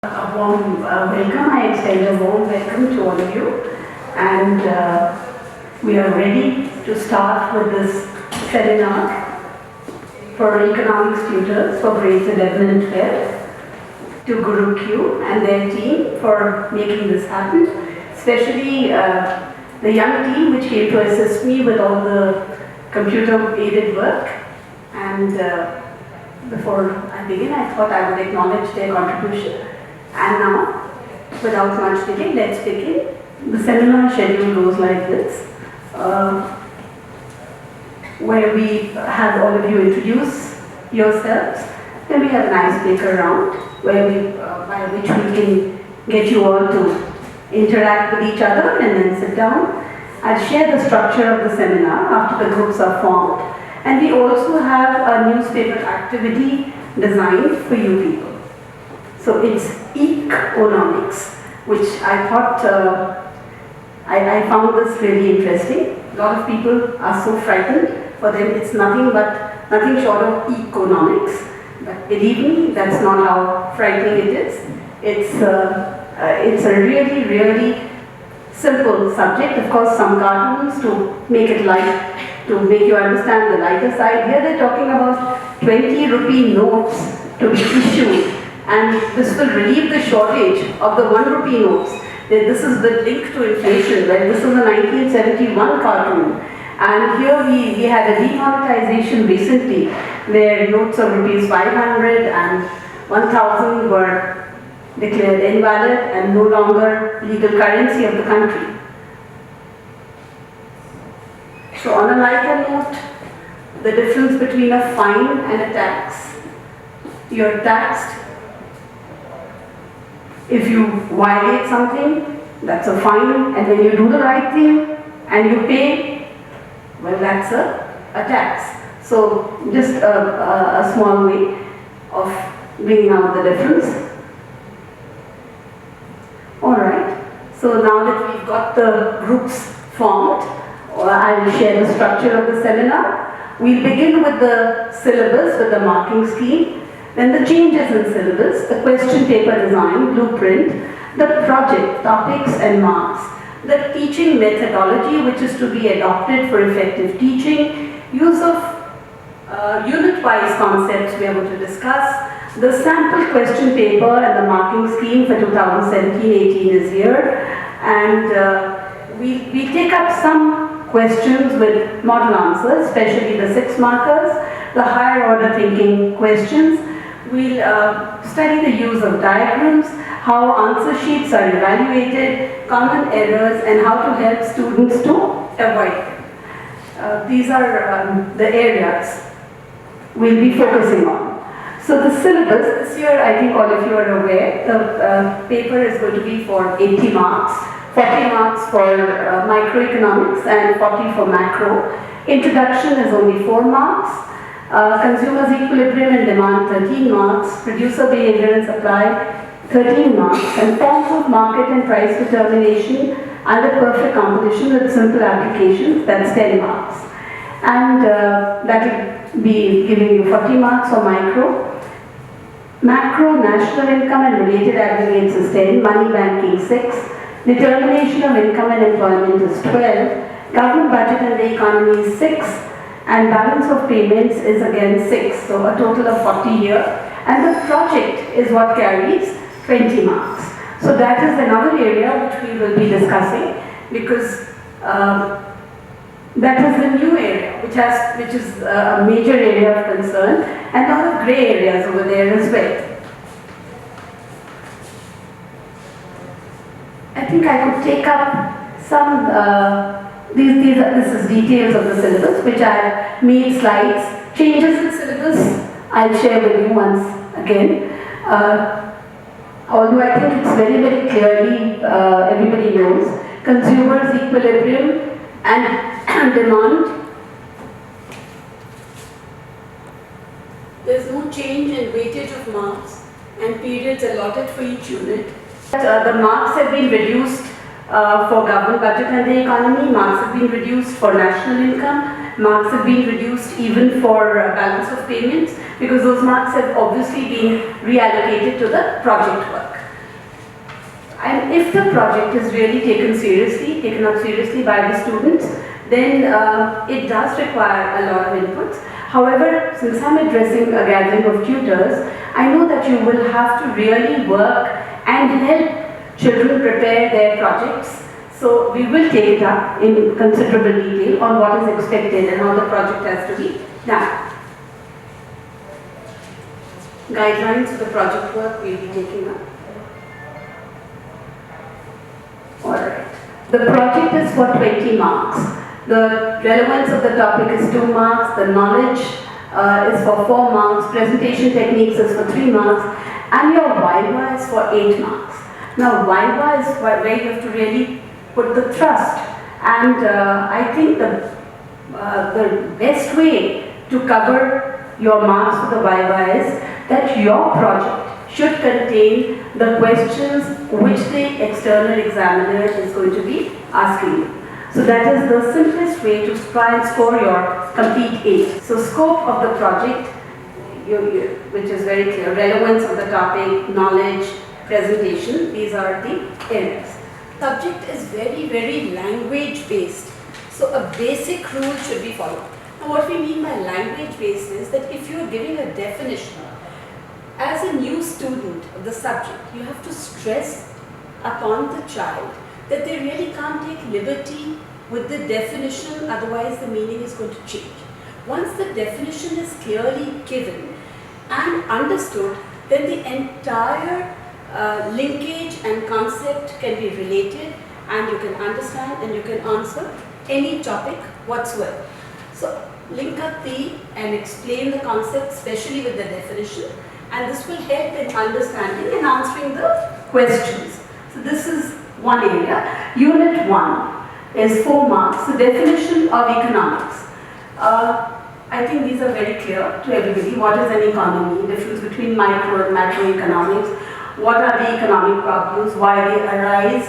A warm welcome. I extend a warm welcome to all of you, and we are ready to start with this seminar for economics tutors for grades 11 and 12 to Guru Q and their team for making this happen, especially the young team which came to assist me with all the computer aided work. And before I begin, I thought I would acknowledge their contribution. And now, without much delay, let's begin. The seminar schedule goes like this, where we have all of you introduce yourselves. Then we have an icebreaker round, where by which we can get you all to interact with each other and then sit down. I'll share the structure of the seminar after the groups are formed. And we also have a newspaper activity designed for you people. So it's economics, which I thought, I found this really interesting. A lot of people are so frightened. For them it's nothing short of economics. But believe me, that's not how frightening it is. It's a really, really simple subject. Of course, some cartoons to make it light, to make you understand the lighter side. Here they're talking about 20 rupee notes to be issued. And this will relieve the shortage of the 1 rupee notes. This is the link to inflation, right? This is a 1971 cartoon. And here we had a demonetization recently, where notes of rupees 500 and 1000 were declared invalid and no longer legal currency of the country. So on a lighter note, the difference between a fine and a tax. You're taxed if you violate something, that's a fine, and when you do the right thing and you pay, well, that's a tax. So just a small way of bringing out the difference. Alright, so now that we've got the groups formed, I'll share the structure of the seminar. We'll begin with the syllabus, with the marking scheme. Then the changes in syllabus, the question paper design, blueprint, the project, topics and marks, the teaching methodology which is to be adopted for effective teaching, use of unit-wise concepts we are going to discuss, the sample question paper and the marking scheme for 2017-18 is here, and we take up some questions with model answers, especially the 6 markers, the higher order thinking questions. We'll study the use of diagrams, how answer sheets are evaluated, common errors, and how to help students to avoid them. These are the areas we'll be focusing on. So the syllabus, this year I think all of you are aware, the paper is going to be for 80 marks, 40 marks for microeconomics and 40 for macro. Introduction is only 4 marks. Consumers equilibrium and demand 13 marks, producer behavior and supply 13 marks, and forms of market and price determination under perfect composition with simple applications, that's 10 marks. And that will be giving you 40 marks for micro. Macro, national income and related aggregates is 10, money banking 6, determination of income and employment is 12, government budget and the economy is 6, and balance of payments is again 6, so a total of 40 here. And the project is what carries 20 marks. So that is another area which we will be discussing, because that is the new area which is a major area of concern, and a lot of grey areas over there as well. I think I could take up some this is details of the syllabus, which I made slides. Changes in syllabus, I'll share with you once again. Although I think it's very, very clearly, everybody knows, consumers equilibrium and demand. There's no change in weightage of marks and periods allotted for each unit. The marks have been reduced for government budget and the economy, marks have been reduced for national income, marks have been reduced even for balance of payments, because those marks have obviously been reallocated to the project work. And if the project is really taken up seriously by the students, then it does require a lot of inputs. However, since I'm addressing a gathering of tutors, I know that you will have to really work and help children prepare their projects. So we will take it up in considerable detail on what is expected and how the project has to be done. Guidelines for the project work we'll be taking up. Alright. The project is for 20 marks. The relevance of the topic is 2 marks. The knowledge is for 4 marks. Presentation techniques is for 3 marks. And your Viva is for 8 marks. Now Viva is where you have to really put the thrust. And I think the best way to cover your marks for the Viva is that your project should contain the questions which the external examiner is going to be asking you. So that is the simplest way to try and score your complete 8. So scope of the project, which is very clear, relevance of the topic, knowledge, presentation, these are the areas. Subject is very, very language based. So a basic rule should be followed. Now what we mean by language based is that if you are giving a definition, as a new student of the subject, you have to stress upon the child that they really can't take liberty with the definition, otherwise the meaning is going to change. Once the definition is clearly given and understood, then the entire linkage and concept can be related and you can understand and you can answer any topic whatsoever. So link up and explain the concept, especially with the definition, and this will help in understanding and answering the questions. So this is one area. Unit 1 is 4 marks, the definition of economics. I think these are very clear to everybody. What is an economy? Difference between micro and macroeconomics. What are the economic problems? Why they arise?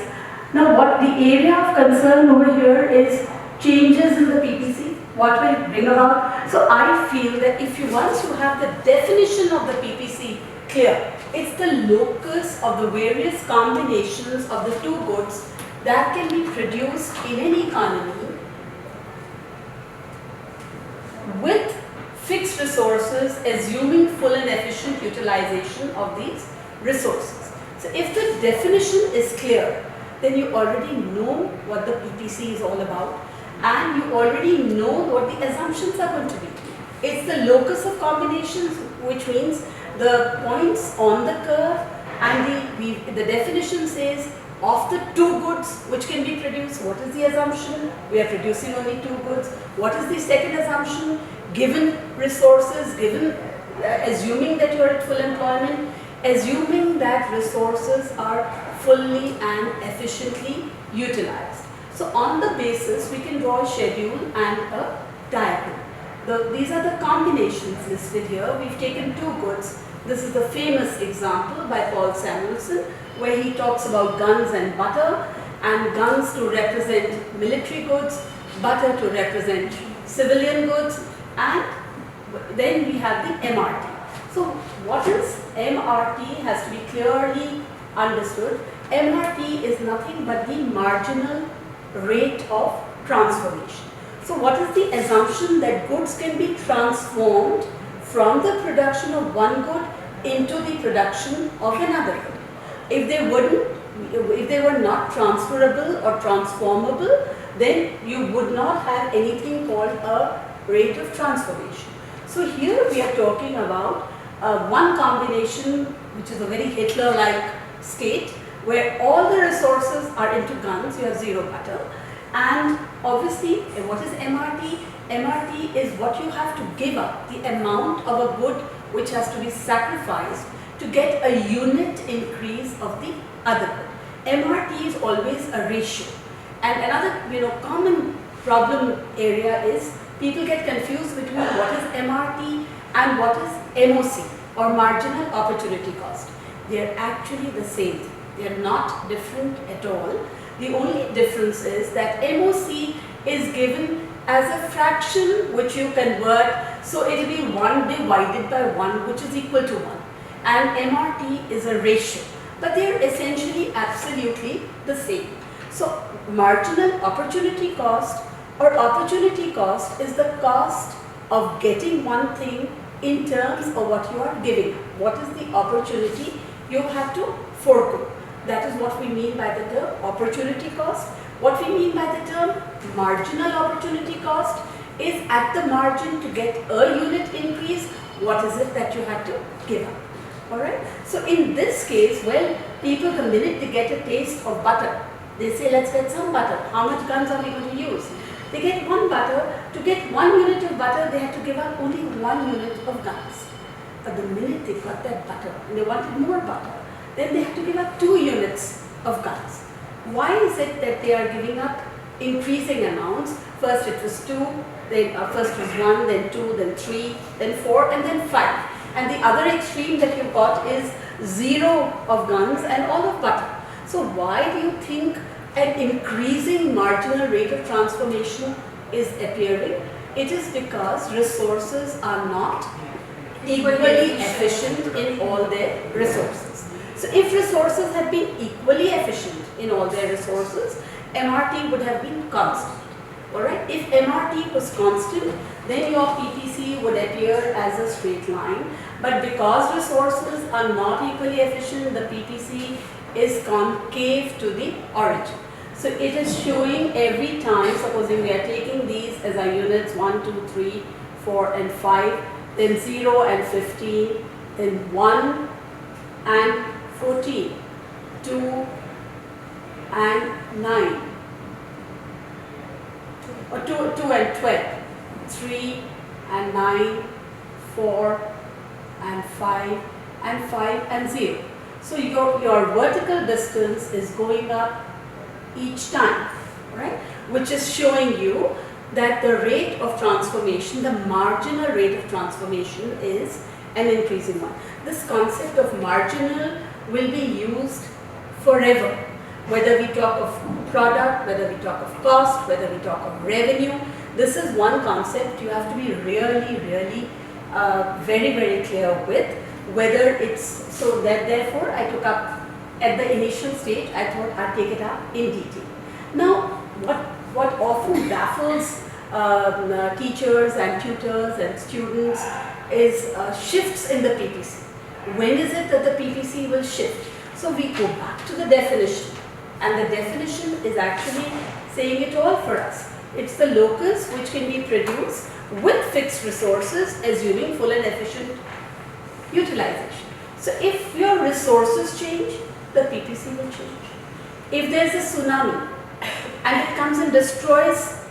Now what the area of concern over here is changes in the PPC. What will it bring about? So I feel that once you have the definition of the PPC clear, it's the locus of the various combinations of the two goods that can be produced in an economy with fixed resources, assuming full and efficient utilization of these resources. So if the definition is clear, then you already know what the PPC is all about and you already know what the assumptions are going to be. It's the locus of combinations, which means the points on the curve, and the definition says of the two goods which can be produced, what is the assumption? We are producing only 2 goods. What is the second assumption? Given resources, assuming that you are at full employment, assuming that resources are fully and efficiently utilized. So on the basis, we can draw a schedule and a diagram. These are the combinations listed here. We've taken 2 goods. This is the famous example by Paul Samuelson, where he talks about guns and butter, and guns to represent military goods, butter to represent civilian goods, and then we have the MRT. So what is MRT has to be clearly understood. MRT is nothing but the marginal rate of transformation. So what is the assumption? That goods can be transformed from the production of one good into the production of another good. If they were not transferable or transformable, then you would not have anything called a rate of transformation. So here we are talking about one combination, which is a very Hitler-like state, where all the resources are into guns, you have zero butter. And obviously, what is MRT? MRT is what you have to give up, the amount of a good which has to be sacrificed to get a unit increase of the other good. MRT is always a ratio. And another common problem area is people get confused between what is MRT and what is MOC, or marginal opportunity cost. They are actually the same thing. They are not different at all. The only difference is that MOC is given as a fraction which you convert, so it will be 1 divided by 1, which is equal to 1. And MRT is a ratio. but they are essentially absolutely the same. So marginal opportunity cost or opportunity cost is the cost of getting one thing in terms of what you are giving. What is the opportunity you have to forego? That is what we mean by the term opportunity cost. What we mean by the term marginal opportunity cost is at the margin to get a unit increase, what is it that you have to give up? Alright? So in this case, well, people the minute they get a taste of butter, they say let's get some butter. How much guns are we going to use? They get one butter. To get 1 unit of butter, they have to give up only 1 unit of guns. But the minute they got that butter and they wanted more butter, then they have to give up 2 units of guns. Why is it that they are giving up increasing amounts? First it was 2, then first was 1, then 2, then 3, then 4, and then 5. And the other extreme that you got is 0 of guns and all of butter. So why do you think an increasing marginal rate of transformation is appearing? It is because resources are not equally efficient in all their resources. So if resources had been equally efficient in all their resources, MRT would have been constant. Alright, if MRT was constant, then your PPC would appear as a straight line. But because resources are not equally efficient, the PPC is concave to the origin. So it is showing every time, supposing we are taking these as our units 1, 2, 3, 4 and 5, then 0 and 15, then 1 and 14, 2 and 9, or 2 and 12, 3 and 9, 4 and 5 and 5 and 0. So your vertical distance is going up each time, right? Which is showing you that the rate of transformation, the marginal rate of transformation is an increasing one. This concept of marginal will be used forever. Whether we talk of product, whether we talk of cost, whether we talk of revenue, this is one concept you have to be really, really very, very clear with. Whether it's, so that therefore I took up at the initial stage, I thought I'd take it up in detail. Now, what often baffles teachers and tutors and students is shifts in the PPC. When is it that the PPC will shift? So we go back to the definition, and the definition is actually saying it all for us. It's the locus which can be produced with fixed resources, assuming full and efficient utilization. So if your resources change, the PPC will change. If there's a tsunami and it comes and destroys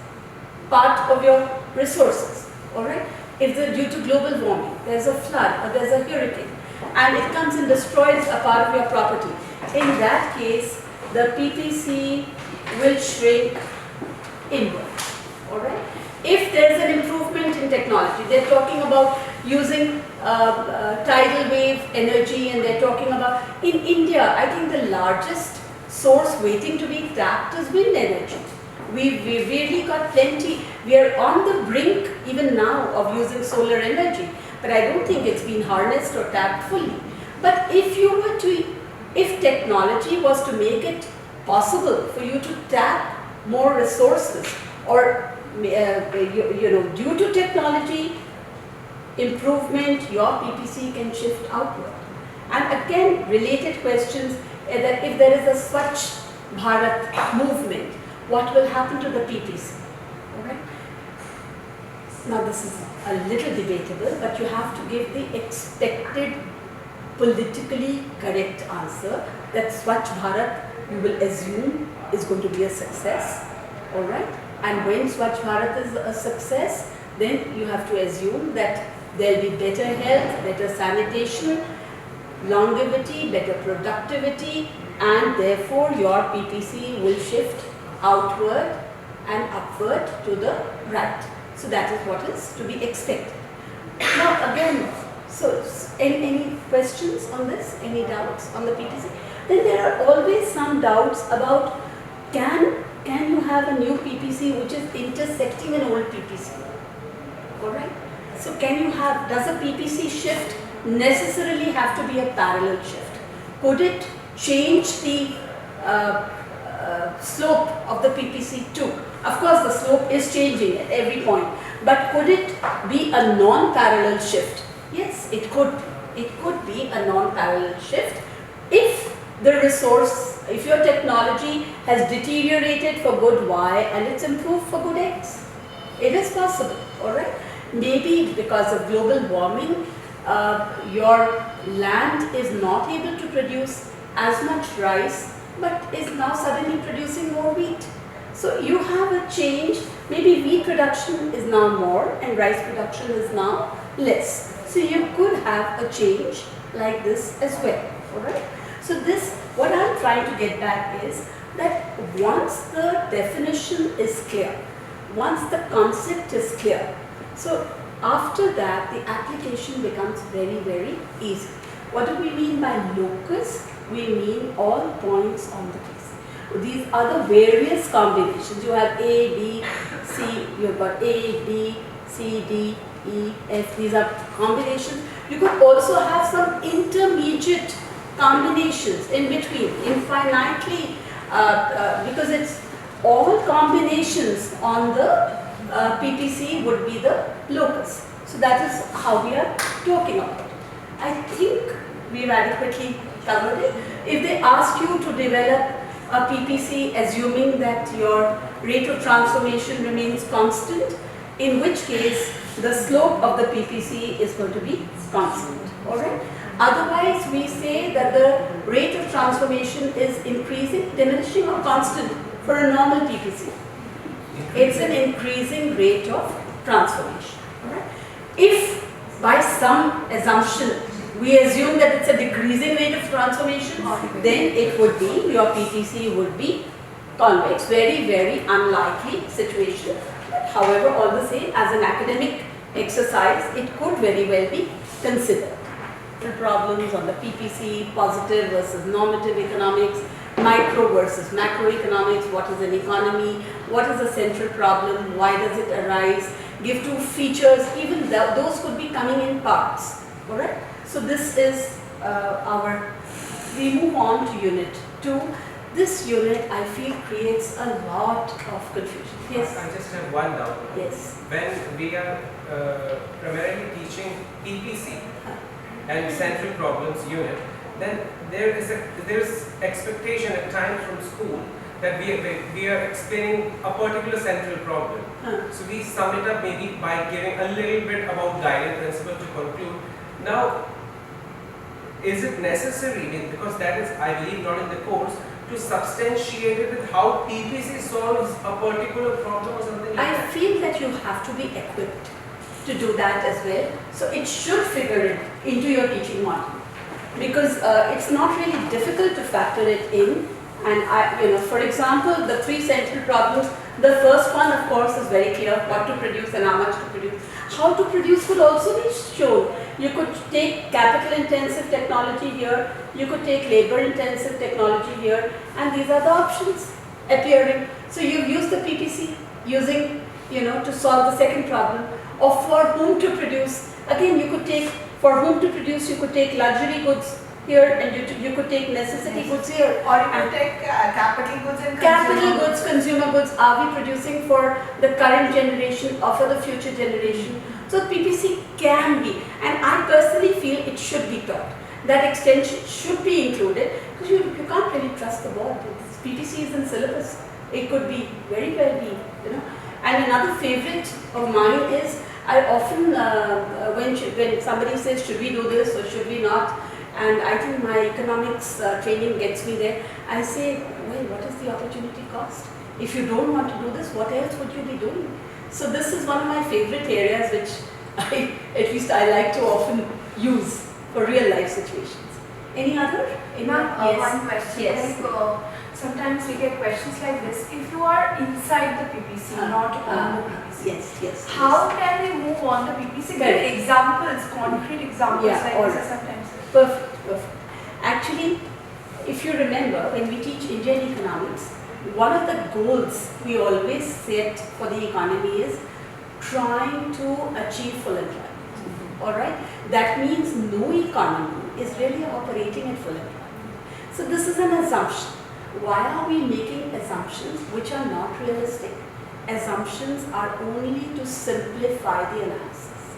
part of your resources, alright? If due to global warming, there's a flood or there's a hurricane and it comes and destroys a part of your property, in that case, the PPC will shrink inward, alright? If there's an improvement in technology, they're talking about using tidal wave energy, and they're talking about, in India, I think the largest source waiting to be tapped is wind energy. We've really got plenty. We are on the brink even now of using solar energy, but I don't think it's been harnessed or tapped fully. But if you were to, if technology was to make it possible for you to tap more resources, or due to technology improvement, your PPC can shift outward. And again, related questions, that if there is a Swachh Bharat movement, what will happen to the PPC? Alright? Now this is a little debatable, but you have to give the expected politically correct answer that Swachh Bharat, you will assume, is going to be a success. Alright? And when Swachh Bharat is a success, then you have to assume that there will be better health, better sanitation, longevity, better productivity, and therefore your PPC will shift outward and upward to the right. So that is what is to be expected. Now again, so any questions on this? Any doubts on the PPC? Then there are always some doubts about can you have a new PPC which is intersecting an old PPC? Alright? So can you have, does a PPC shift necessarily have to be a parallel shift? Could it change the slope of the PPC too. Of course, the slope is changing at every point, but could it be a non-parallel shift? Yes, it could. It could be a non-parallel shift if the resource, if your technology has deteriorated for good Y and it's improved for good X. It is possible, all right? Maybe because of global warming, your land is not able to produce as much rice, but is now suddenly producing more wheat. So you have a change. Maybe wheat production is now more and rice production is now less. So you could have a change like this as well, all right? So this, what I'm trying to get back is that once the definition is clear, once the concept is clear, so after that the application becomes very, very easy. What do we mean by locus? We mean all points on the piece. These are the various combinations. You have A, B, C, you've got A, B, C, D, E, F, these are combinations. You could also have some intermediate combinations in between, infinitely, because it's all combinations on the PPC would be the locus. So that is how we are talking about it. I think we've adequately covered it. If they ask you to develop a PPC assuming that your rate of transformation remains constant, in which case the slope of the PPC is going to be constant, all right? Otherwise, we say that the rate of transformation is increasing, diminishing or constant for a normal PPC. It's an increasing rate of transformation, all right? If by some assumption we assume that it's a decreasing rate of transformation, then it would be, your PPC would be convex. Very, very unlikely situation. However, all the same, as an academic exercise, it could very well be considered. The problems on the PPC, positive versus normative economics, micro versus macroeconomics, what is an economy, what is a central problem, why does it arise, give two features, even those could be coming in parts, alright? So this is we move on to unit 2. This unit, I feel, creates a lot of confusion. Yes? I just have one doubt. Yes. When we are primarily teaching PPC and central problems unit, then there is expectation at times from school that we are explaining a particular central problem. So we sum it up maybe by giving a little bit about guiding principle to conclude. Now, is it necessary, because that is, I believe, not in the course, to substantiate it with how PPC solves a particular problem or something like that? I feel that you have to be equipped to do that as well. So it should figure it into your teaching model, because it's not really difficult to factor it in. And for example, the 3 central problems, the first one, of course, is very clear: what to produce and how much to produce. How to produce could also be shown. You could take capital-intensive technology here, you could take labor-intensive technology here, and these are the options appearing. So you've used the PPC using, to solve the second problem, or for whom to produce. Again, you could take, for whom to produce, you could take luxury goods here, and you could take necessity goods here. Or you could take capital goods and capital goods, consumer goods. Are we producing for the current generation or for the future generation? So PPC can be, and I personally feel it should be taught. That extension should be included, because you can't really trust the board. PPC is in syllabus. It could be very well be, And another favorite of mine is, I often, when somebody says, should we do this or should we not? And I think my economics training gets me there. I say, well, what is the opportunity cost? If you don't want to do this, what else would you be doing? So this is one of my favorite areas which at least I like to often use for real life situations. Any other? Yes. One question. Yes. Like, sometimes we get questions like this. If you are inside the PPC, not on the PPC. Yes. How can we move on the PPC? Get examples, concrete examples like this sometimes. Perfect. Actually, if you remember, when we teach Indian economics, one of the goals we always set for the economy is trying to achieve full employment. All right? That means no economy is really operating at full employment. So this is an assumption. Why are we making assumptions which are not realistic? Assumptions are only to simplify the analysis.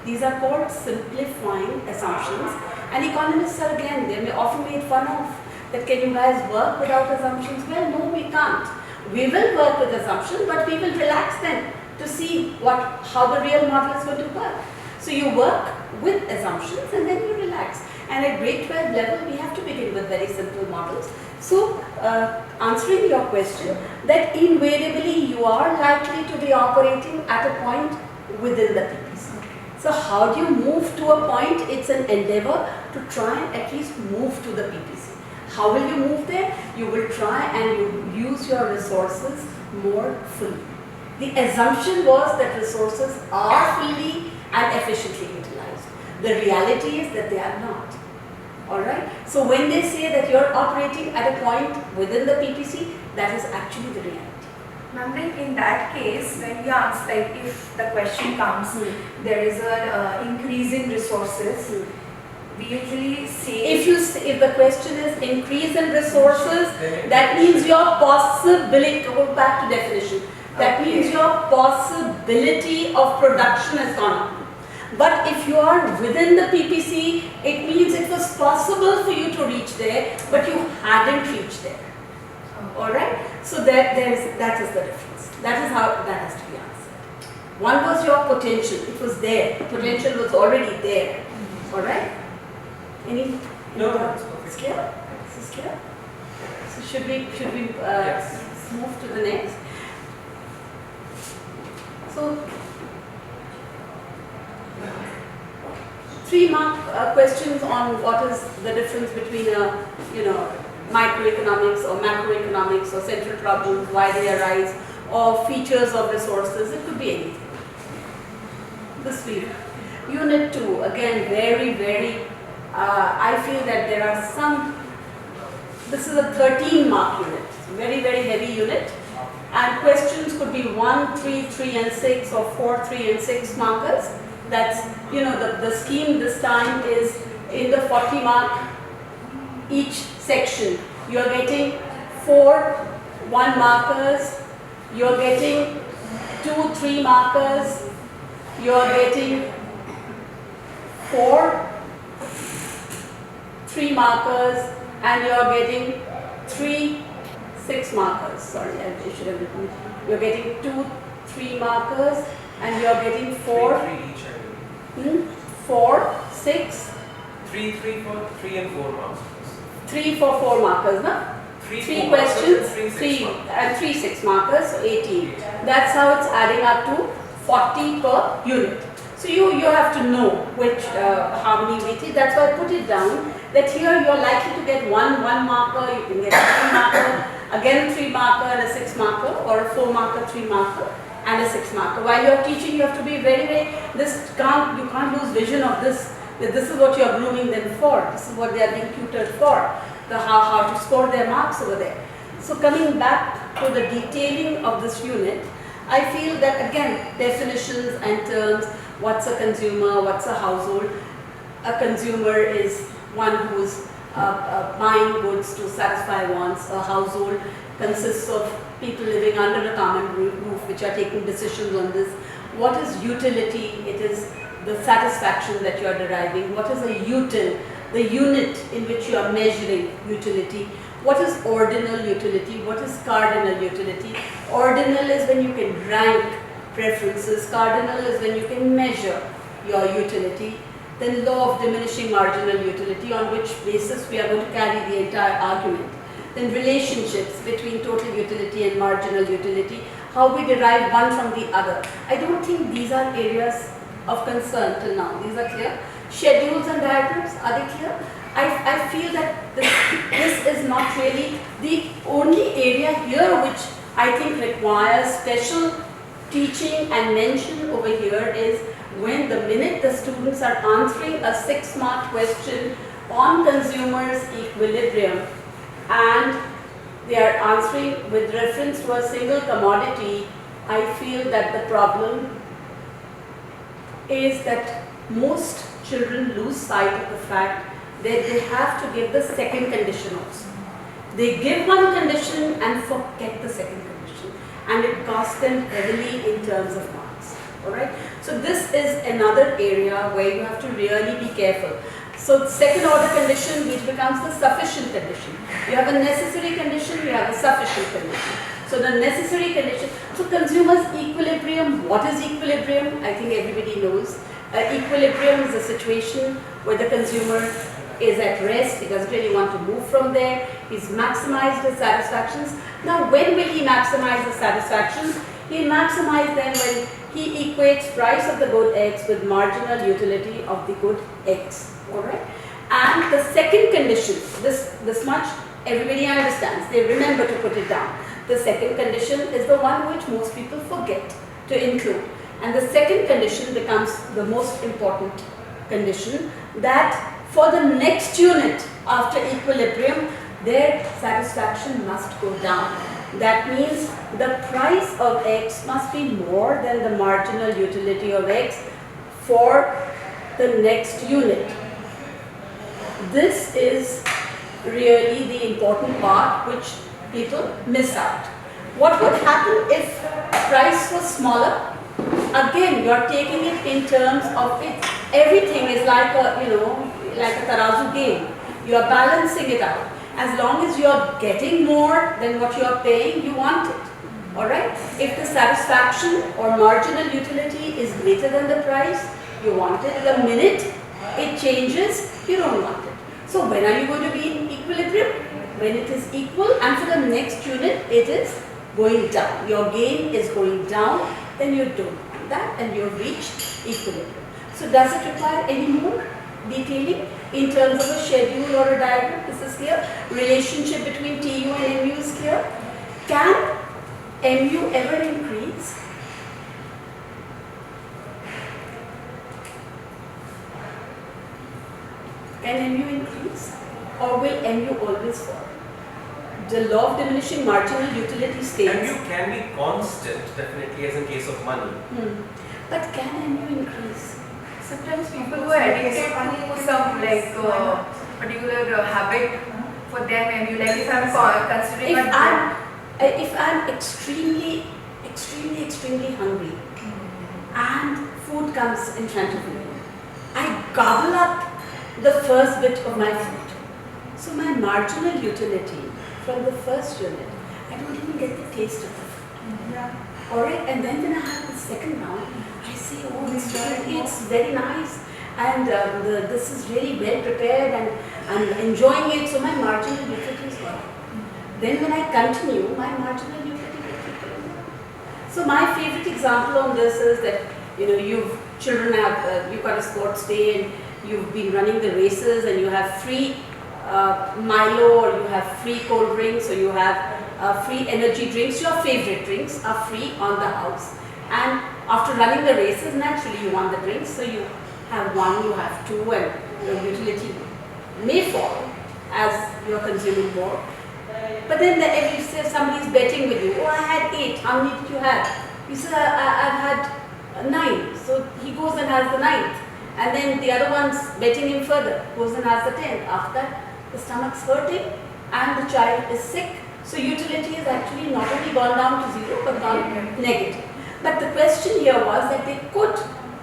These are called simplifying assumptions, and economists are again, they are often made fun of that can you guys work without assumptions? Well, no, we can't. We will work with assumptions, but we will relax them to see how the real model is going to work. So you work with assumptions and then you relax. And at grade 12 level, we have to begin with very simple models. So, answering your question, that invariably you are likely to be operating at a point within the PPC. So how do you move to a point? It's an endeavor to try and at least move to the PPC. How will you move there? You will try and you use your resources more fully. The assumption was that resources are fully and efficiently utilized. The reality is that they are not. Alright? So when they say that you're operating at a point within the PPC, that is actually the reality. Ma'am, in that case, when we ask, like if the question comes, there is a increase in resources, we usually say... If the question is increase in resources, that means your possibility, go back to definition, that means your possibility of production has gone up. But if you are within the PPC, it means it was possible for you to reach there, but you hadn't reached there. Alright? So that is the difference. That is how that has to be answered. One was your potential, it was there. Potential was already there. Alright? Any No, doubts? it's It's clear? This is clear? So should we Yes. move to the next? So 3-mark questions on what is the difference between microeconomics or macroeconomics or central problems, why they arise, or features of resources. It could be anything. This week, Unit 2, again very, very, I feel that there are some, this is a 13-mark unit, very, very heavy unit, and questions could be 1, 3, 3 and 6 or 4, 3 and 6 markers. That's, the scheme this time is in the 40-mark each section. You're getting 4 1 markers, you're getting 2 3 markers, you're getting 4 3 markers, and you're getting 3 6 markers. Sorry, I should have written. You're getting 2 3 markers, and you're getting 4 3 each, I believe. 4 6 3 for 3 and 4 marks. 3 for 4 markers, no? 3 3 4 markers questions, and 3 marks. and 3 6 markers, so 18. That's how it's adding up to 40 per unit. So you have to know which how many weighted. That's why I put it down that here you're likely to get 1 marker, you can get a 3 marker, again 3 marker and a 6 marker, or a 4 marker, 3 marker and a 6 marker. While you're teaching, you have to be very, very, you can't lose vision of this. That this is what you're grooming them for. This is what they are being tutored for. How to score their marks over there. So coming back to the detailing of this unit, I feel that again, definitions and terms, what's a consumer, what's a household. A consumer is one who's buying goods to satisfy wants. A household consists of people living under a common roof which are taking decisions on this. What is utility? It is the satisfaction that you are deriving. What is a util? The unit in which you are measuring utility. What is ordinal utility? What is cardinal utility? Ordinal is when you can rank preferences. Cardinal is when you can measure your utility. Then law of diminishing marginal utility, on which basis we are going to carry the entire argument. Then relationships between total utility and marginal utility, how we derive one from the other. I don't think these are areas of concern till now. These are clear. Schedules and diagrams, are they clear? I feel that this is not really the only area here which I think requires special teaching and mention over here is when the minute the students are answering a 6-mark question on consumers' equilibrium and they are answering with reference to a single commodity, I feel that the problem is that most children lose sight of the fact they have to give the second condition also. They give one condition and forget the second condition, and it costs them heavily in terms of marks. Alright? So this is another area where you have to really be careful. So second order condition, which becomes the sufficient condition. You have a necessary condition, you have a sufficient condition. So the necessary condition, so consumers equilibrium, what is equilibrium? I think everybody knows. Equilibrium is a situation where the consumer is at rest, he doesn't really want to move from there, he's maximized his satisfactions. Now when will he maximize his satisfactions? He'll maximize them when he equates price of the good X with marginal utility of the good X. Alright? And the second condition, this much everybody understands, they remember to put it down. The second condition is the one which most people forget to include. And the second condition becomes the most important condition, that for the next unit after equilibrium, their satisfaction must go down. That means the price of X must be more than the marginal utility of X for the next unit. This is really the important part which people miss out. What would happen if price was smaller? Again, you are taking it in terms of it. Everything is like a, like a tarazu game. You are balancing it out. As long as you are getting more than what you are paying, you want it. Alright? If the satisfaction or marginal utility is greater than the price, you want it. The minute it changes, you don't want it. So when are you going to be in equilibrium? When it is equal, and for the next unit it is going down. Your gain is going down, then you don't want that and you have reached equilibrium. So does it require any more detailing in terms of a schedule or a diagram? This is clear. Relationship between TU and MU is clear. Can MU ever increase? Can MU increase, or will MU always fall? The law of diminishing marginal utility states. MU can be constant, definitely, as in case of money. But can MU increase? Sometimes people who are addicted to some particular habit, for them MU, like if I'm considering if I'm extremely hungry and food comes in front of me, I gobble up the first bit of my food. So my marginal utility from the first unit, I don't even get the taste of the food. Alright, and then when I have the second round, I say, oh, it's very nice, and this is really well prepared, and I'm enjoying it, so my marginal utility is gone. Then when I continue, my marginal utility will keep going. So my favorite example on this is that, you've got a sports day and you've been running the races and you have free Milo, or you have free cold drinks, or you have free energy drinks. Your favorite drinks are free on the house. And after running the races, naturally you want the drinks, so you have one, you have two, and your utility may fall as you are consuming more. But then if you say somebody's betting with you, oh, I had 8, how many did you have? You say, I've had 9, so he goes and has the 9th. And then the other one's betting him further, goes and has the 10th. After that, the stomach's hurting and the child is sick. So utility is actually not only gone down to 0, but gone negative. But the question here was that they could,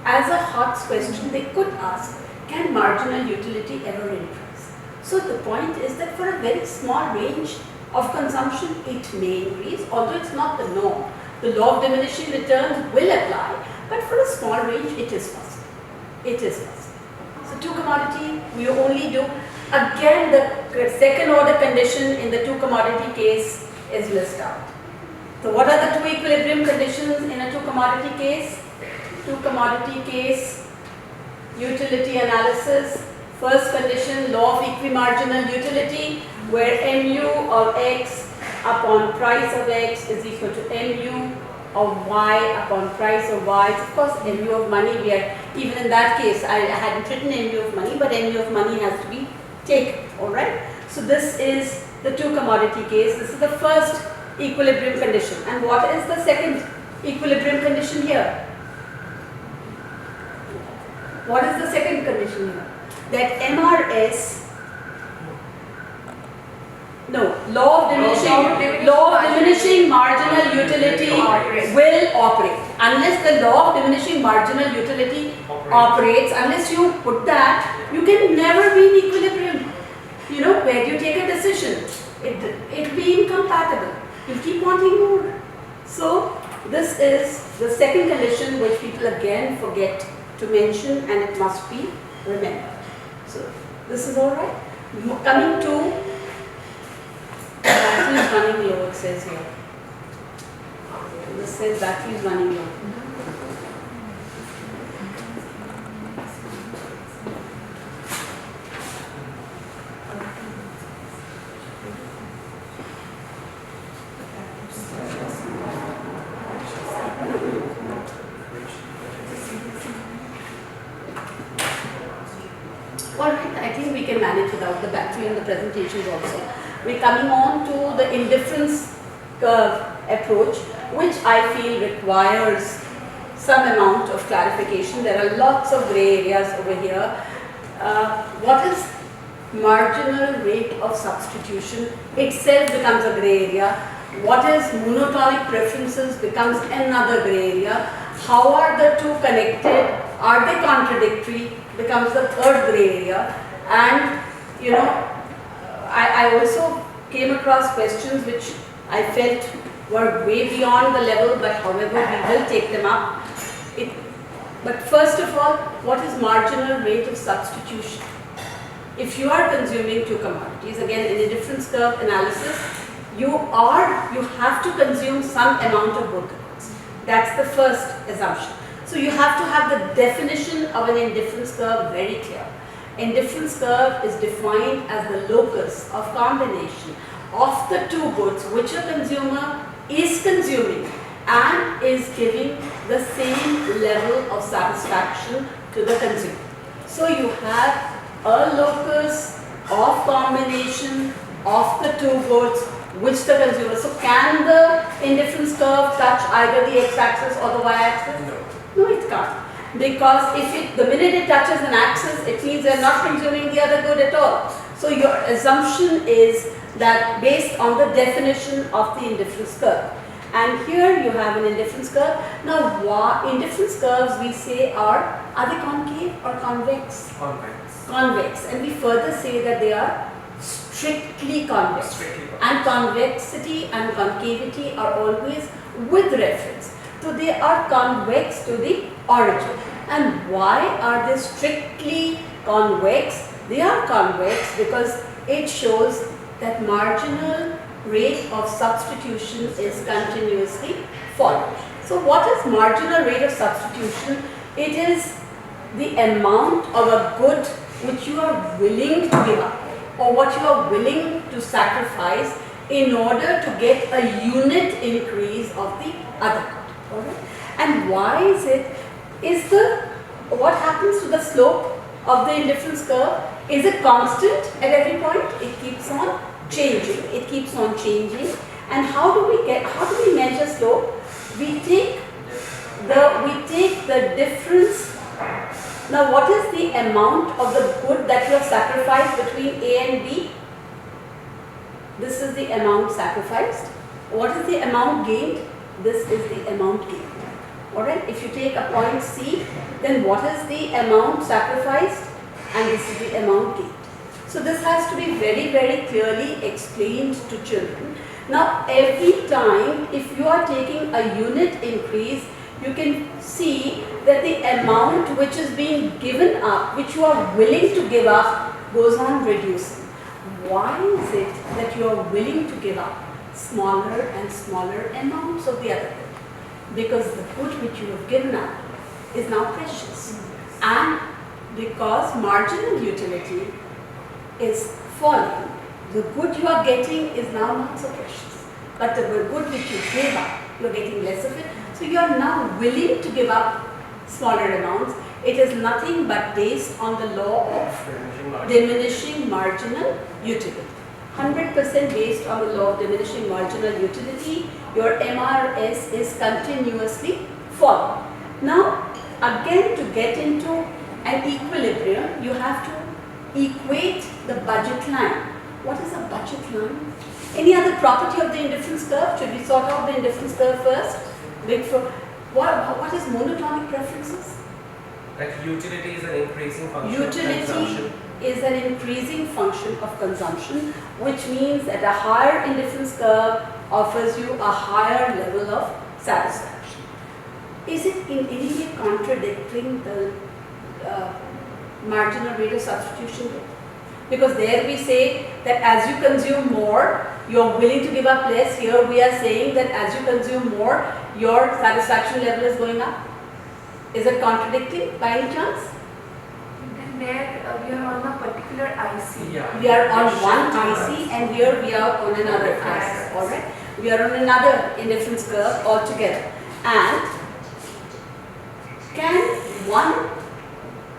as a HOTS question, they could ask, can marginal utility ever increase? So the point is that for a very small range of consumption, it may increase, although it's not the norm. The law of diminishing returns will apply, but for a small range, it is possible. It is possible. So two commodity, we only do. Again, the second order condition in the two commodity case is listed out. So what are the two equilibrium conditions in a two commodity case? Two commodity case, utility analysis. First condition, law of equimarginal utility, where MU of X upon price of X is equal to MU of Y upon price of Y. Of course, MU of money, even in that case, I hadn't written MU of money, but MU of money has to be taken, alright? So this is the two commodity case. This is the first equilibrium condition. And what is the second equilibrium condition here? What is the second condition here? That MRS diminishing marginal utility will operate. Unless the law of diminishing marginal utility operates, unless you put that, you can never be in equilibrium. You know, where do you take a decision? It be incompatible. You keep wanting more. So this is the second condition which people again forget to mention, and it must be remembered. So this is all right. Coming to battery is running low, it says here. This says battery is running low. Alright, I think we can manage without the battery and the presentations also. We're coming on to the indifference curve approach, which I feel requires some amount of clarification. There are lots of gray areas over here. What is marginal rate of substitution itself becomes a gray area. What is monotonic preferences becomes another gray area. How are the two connected? Are they contradictory? Becomes the third gray area. And you know, I also came across questions which I felt were way beyond the level, but however we will take them up. But first of all, what is marginal rate of substitution? If you are consuming two commodities, again in a difference curve analysis, you have to consume some amount of both of those. That's the first assumption. So you have to have the definition of an indifference curve very clear. Indifference curve is defined as the locus of combination of the two goods which a consumer is consuming and is giving the same level of satisfaction to the consumer. So you have a locus of combination of the two goods which the consumer. So can the indifference curve touch either the x-axis or the y-axis? No, it can't. Because the minute it touches an axis, it means they're not consuming the other good at all. So your assumption is that based on the definition of the indifference curve. And here you have an indifference curve. Now, indifference curves we say are they concave or convex? Convex. Convex. And we further say that they are strictly convex. And convexity and concavity are always with reference. So they are convex to the origin. And why are they strictly convex? They are convex because it shows that marginal rate of substitution is continuously falling. So what is marginal rate of substitution? It is the amount of a good which you are willing to give up or what you are willing to sacrifice in order to get a unit increase of the other good. Alright? And why is it? What happens to the slope of the indifference curve? Is it constant at every point? It keeps on changing. It keeps on changing. And how do we measure slope? We take the difference. Now what is the amount of the good that you have sacrificed between A and B? This is the amount sacrificed. What is the amount gained? This is the amount gained. Alright, if you take a point C, then what is the amount sacrificed? And this is the amount gained. So this has to be very, very clearly explained to children. Now every time if you are taking a unit increase, you can see that the amount which is being given up, which you are willing to give up, goes on reducing. Why is it that you are willing to give up smaller and smaller amounts of the other good? Because the good which you have given up is now precious. And because marginal utility is falling, the good you are getting is now not so precious. But the good which you gave up, you are getting less of it. So you are now willing to give up smaller amounts. It is nothing but based on the law of diminishing marginal utility. 100% based on the law of diminishing marginal utility, your MRS is continuously falling. Now, again, to get into an equilibrium, you have to equate the budget line. What is a budget line? Any other property of the indifference curve? Should we sort out the indifference curve first? What is monotonic preferences? Like utility is an increasing function of Utility consumption. is an increasing function of consumption, which means that a higher indifference curve offers you a higher level of satisfaction. Is it in any way contradicting the marginal rate of substitution rate? Because there we say that as you consume more, you're willing to give up less. Here we are saying that as you consume more, your satisfaction level is going up. Is it contradicting by any chance? And there we are on a particular IC. Yeah. We are on one IC and here we are on another IC, alright? We are on another indifference curve altogether. And can one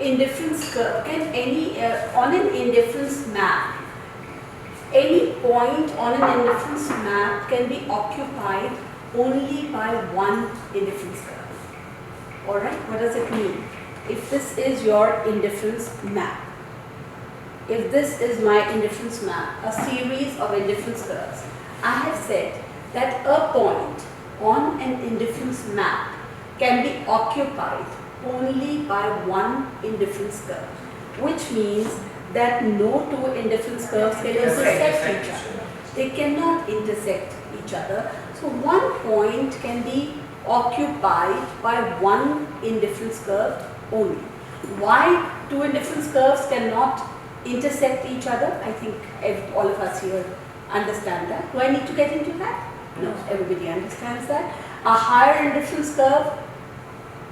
indifference curve, can any, on an indifference map, any point on an indifference map can be occupied only by one indifference curve. Alright, what does it mean? If this is your indifference map, if this is my indifference map, a series of indifference curves, I have said that a point on an indifference map can be occupied only by one indifference curve, which means that no two indifference curves can intersect each other. They cannot intersect each other. So one point can be occupied by one indifference curve only. Why two indifference curves cannot intersect each other? I think all of us here understand that. Do I need to get into that? No, everybody understands that. A higher indifference curve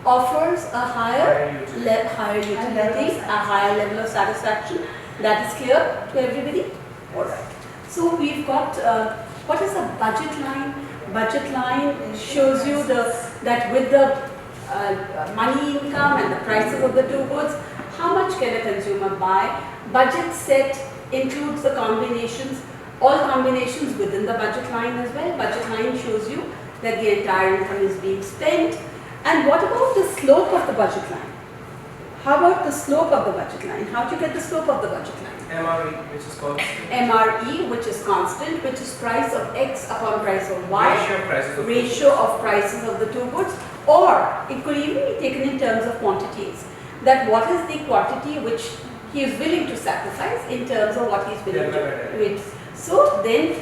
offers a higher utility, a higher level of satisfaction. That is clear to everybody? Alright. So we've got, what is a budget line? Budget line shows you that with the money income and the prices of the two goods, how much can a consumer buy? Budget set includes the combinations, all combinations within the budget line as well. Budget line shows you that the entire income is being spent. And what about the slope of the budget line? How about the slope of the budget line? How do you get the slope of the budget line? MRE, which is constant. MRE, which is constant, which is price of X upon price of Y. Ratio of prices of Ratio of prices of the two goods. Or it could even be taken in terms of quantities. That what is the quantity which he is willing to sacrifice in terms of what he is willing to wait. So then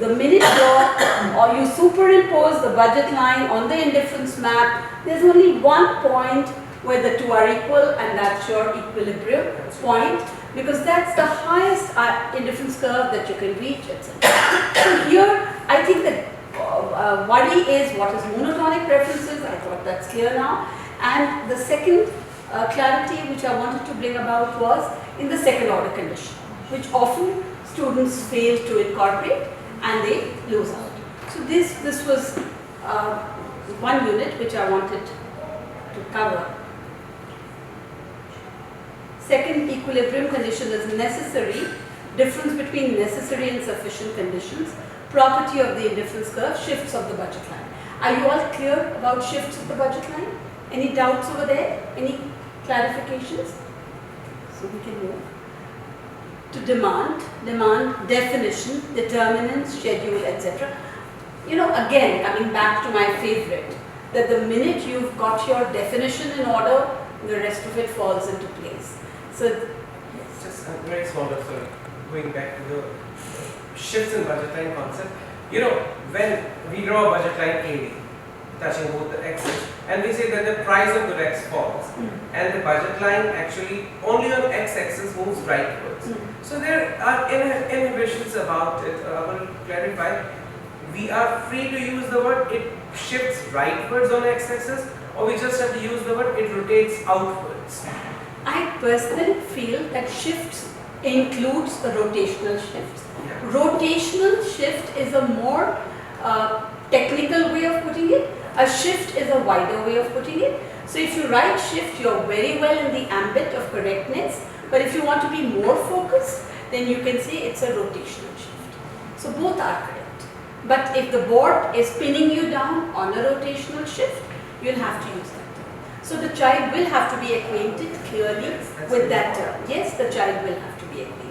the minute you superimpose the budget line on the indifference map, there's only one point where the two are equal, and that's your equilibrium point, because that's the highest indifference curve that you can reach, etc. So here I think that worry is what is monotonic preferences. I thought that's clear now. And the second clarity which I wanted to bring about was in the second order condition, which often students fail to incorporate and they lose out. So this was one unit which I wanted to cover. Second equilibrium condition is necessary, difference between necessary and sufficient conditions, property of the indifference curve, shifts of the budget line. Are you all clear about shifts of the budget line? Any doubts over there? Any clarifications? So we can move to demand, definition, determinants, schedule, etc. You know, again, coming back to my favorite, that the minute you've got your definition in order, the rest of it falls into place. So, yes. Just a very small bit, so going back to the shifts in budget line concept. You know, when we draw a budget line AB, touching both the x's, and we say that the price of good X falls, and the budget line actually only on x-axis moves rightwards. So there are inhibitions about it. I will clarify. We are free to use the word it shifts rightwards on x-axis, or we just have to use the word it rotates outwards. I personally feel that shifts includes the rotational shifts. Yeah. Rotational shift is a more technical way of putting it. A shift is a wider way of putting it. So if you write shift, you're very well in the ambit of correctness. But if you want to be more focused, then you can say it's a rotational shift. So both are correct. But if the board is pinning you down on a rotational shift, you'll have to use that term. So the child will have to be acquainted clearly with that term. Yes, the child will have to be acquainted.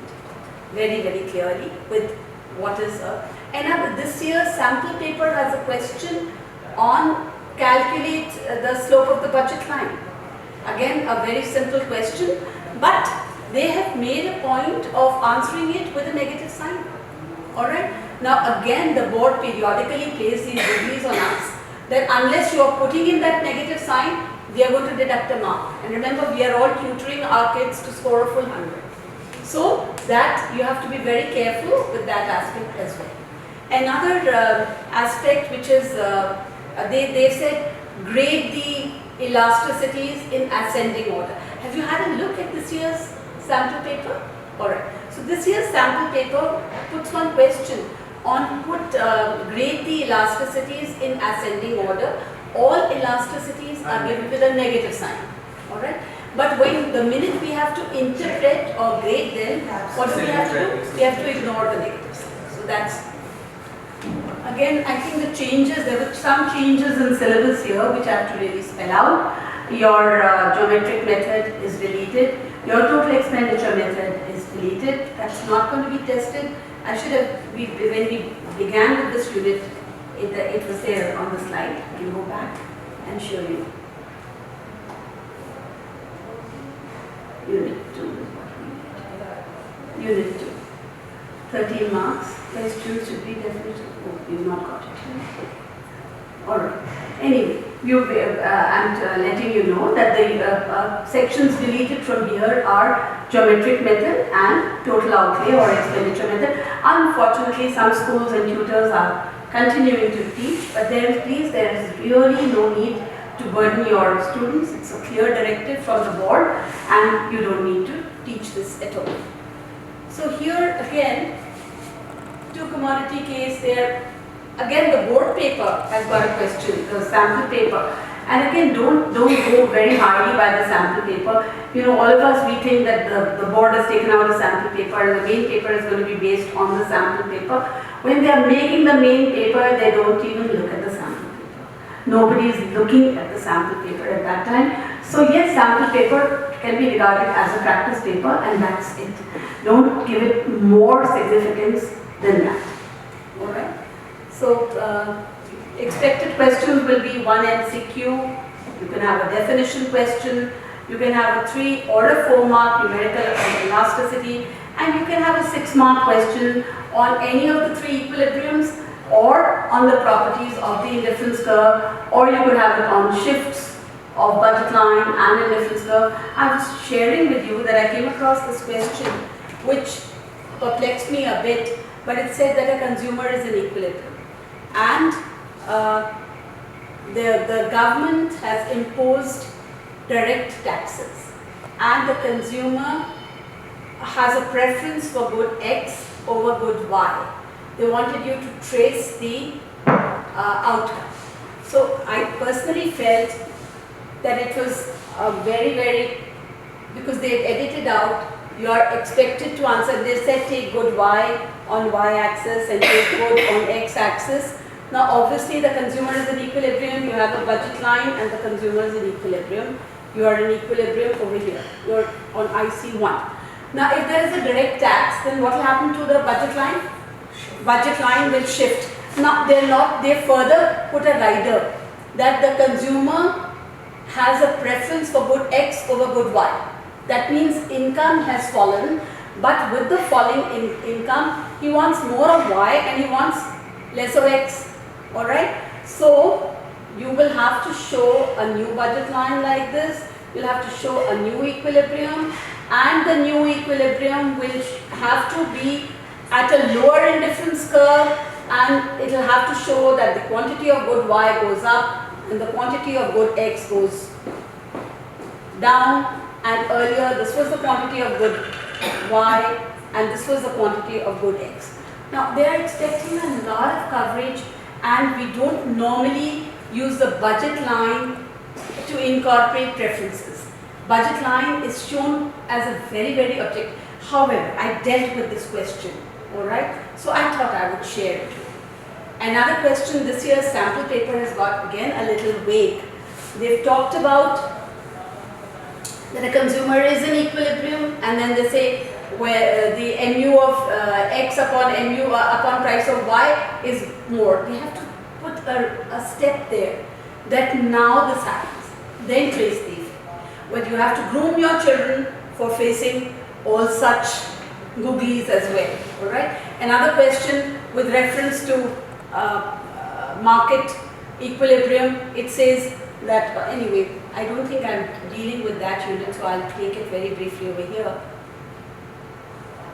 very, very clearly with what is and this year's sample paper has a question on calculate the slope of the budget line. Again, a very simple question, but they have made a point of answering it with a negative sign. Alright? Now again, the board periodically plays these duties on us that unless you are putting in that negative sign, we are going to deduct a mark. And remember, we are all tutoring our kids to score a full 100. So that you have to be very careful with that aspect as well. Another aspect which is, they've said grade the elasticities in ascending order. Have you had a look at this year's sample paper? Alright. So this year's sample paper puts one question on grade the elasticities in ascending order. All elasticities are given with a negative sign. Alright. But when the minute we have to interpret or grade them, what do we have to do? We have to ignore the negative sign. So that's, again, I think the changes, there were some changes in syllabus here which I have to really spell out. Your geometric method is deleted. Your total expenditure method is deleted. That's not going to be tested. I should have, when we began with this unit, it was there on the slide. I can go back and show you. Unit 2 is what we did. Unit 2. 13 marks. Questions should be definitely. Oh, you've not got it. Alright. Anyway, I'm letting you know that the sections deleted from here are geometric method and total outlay or expenditure method. Unfortunately, some schools and tutors are continuing to teach, but there is really no need to burden your students. It's a clear directive from the board and you don't need to teach this at all. So here again, two commodity case there. Again, the board paper has got a question, the sample paper. And again, don't go very highly by the sample paper. You know, all of us, we think that the board has taken out a sample paper and the main paper is going to be based on the sample paper. When they are making the main paper, they don't even look at the sample paper. Nobody is looking at the sample paper at that time. So yes, sample paper can be regarded as a practice paper and that's it. Don't give it more significance than that. Alright? So, expected questions will be one MCQ, you can have a definition question, you can have a 3 or a 4 mark numerical elasticity, and you can have a 6 mark question on any of the 3 equilibriums or on the properties of the indifference curve, or you could have it on shifts of budget line and indifference curve. I was sharing with you that I came across this question which perplexed me a bit, but it said that a consumer is in equilibrium. And the government has imposed direct taxes and the consumer has a preference for good X over good Y. They wanted you to trace the outcome. So I personally felt that it was because they had edited out, you are expected to answer. They said take good Y on Y-axis and take good on X-axis. Now obviously the consumer is in equilibrium, you have a budget line and the consumer is in equilibrium. You are in equilibrium over here, you are on IC1. Now if there is a direct tax, then what will happen to the budget line? Budget line will shift. Now they further put a rider that the consumer has a preference for good X over good Y. That means income has fallen, but with the falling income, he wants more of Y and he wants less of X. Alright? So, you will have to show a new budget line like this, you'll have to show a new equilibrium, and the new equilibrium will have to be at a lower indifference curve, and it will have to show that the quantity of good Y goes up and the quantity of good X goes down. And earlier this was the quantity of good Y and this was the quantity of good X. Now they are expecting a lot of coverage and we don't normally use the budget line to incorporate preferences. Budget line is shown as a very objective. However, I dealt with this question, alright? So I thought I would share it. Another question, this year's sample paper has got again a little vague. They've talked about that a consumer is in equilibrium and then they say where the mu of x upon mu upon price of y is more. They have to put a step there that now this happens. Then trace the effect. But you have to groom your children for facing all such googlies as well. All right. Another question with reference to market equilibrium. It says that anyway. I don't think I'm dealing with that unit, so I'll take it very briefly over here.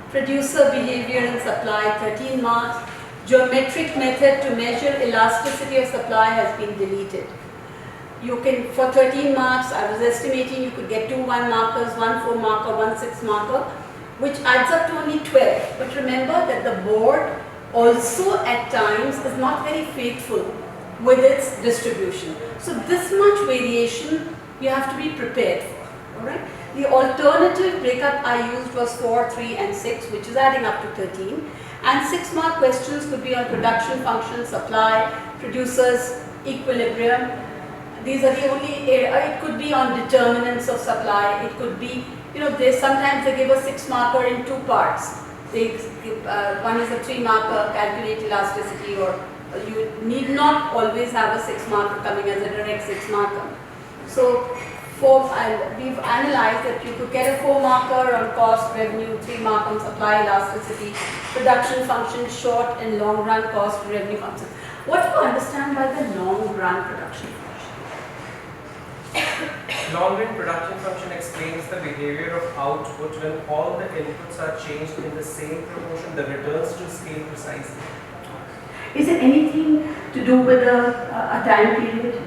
Producer behavior and supply, 13 marks. Geometric method to measure elasticity of supply has been deleted. You can, for 13 marks, I was estimating you could get 2 1 markers, 1 4 marker, 1 6 marker, which adds up to only 12. But remember that the board also at times is not very faithful with its distribution. So this much variation you have to be prepared for. All right. The alternative breakup I used was 4, 3 and 6, which is adding up to 13. And 6 mark questions could be on production function, supply, producers, equilibrium. These are the only, it could be on determinants of supply. It could be, sometimes they give a 6 marker in 2 parts. They give, one is a 3 marker, calculate elasticity, or you need not always have a 6 marker coming as a direct 6 marker. So we've analyzed that you could get a 4 marker on cost, revenue, 3 mark on supply, elasticity, production function, short and long run cost, revenue function. What do you understand by the long run production function? Long run production function explains the behavior of output when all the inputs are changed in the same proportion, the returns to scale precisely. Is it anything to do with a time period?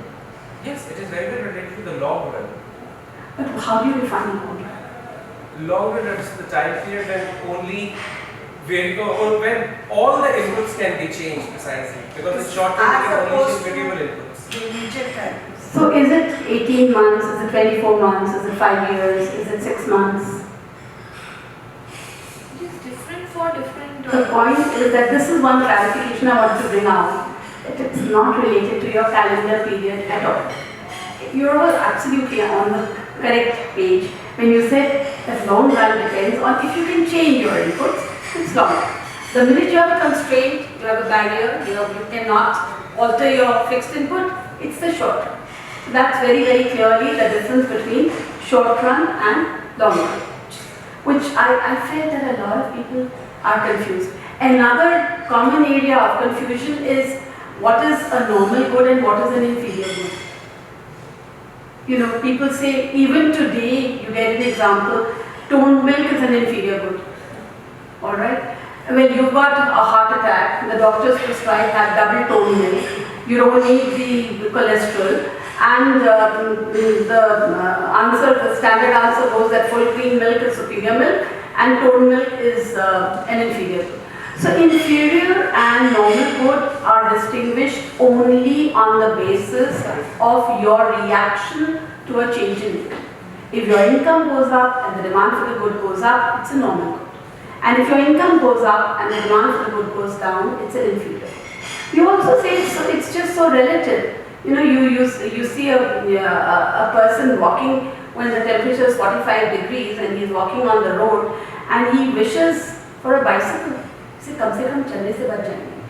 Yes, it is very well related to the long run. But how do you define long run? Long run is the time period when all the inputs can be changed precisely, because it's short term you can only change variable inputs. The immediate time. So is it 18 months, is it 24 months, is it 5 years, is it 6 months? It is different for different. The point is that this is one clarification I want to bring out, that it's not related to your calendar period at all. You're all absolutely on the correct page when you said that long run depends on if you can change your inputs, it's long. The minute you have a constraint, you have a barrier, you cannot alter your fixed input, it's the short run. So that's very, very clearly the difference between short run and long run, which I felt that a lot of people are confused. Another common area of confusion is what is a normal good and what is an inferior good. People say, even today, you get an example, toned milk is an inferior good. Alright? When you've got a heart attack, the doctors prescribe have double toned milk. You don't need the cholesterol. And the standard answer goes that full cream milk is superior milk and toned milk is an inferior good. So inferior and normal good are distinguished only on the basis of your reaction to a change in income. If your income goes up and the demand for the good goes up, it's a normal good. And if your income goes up and the demand for the good goes down, it's an inferior good. You also say it's just so relative. You see a person walking when the temperature is 45 degrees and he's walking on the road and he wishes for a bicycle. He comes se kam chalne se bach jayenge.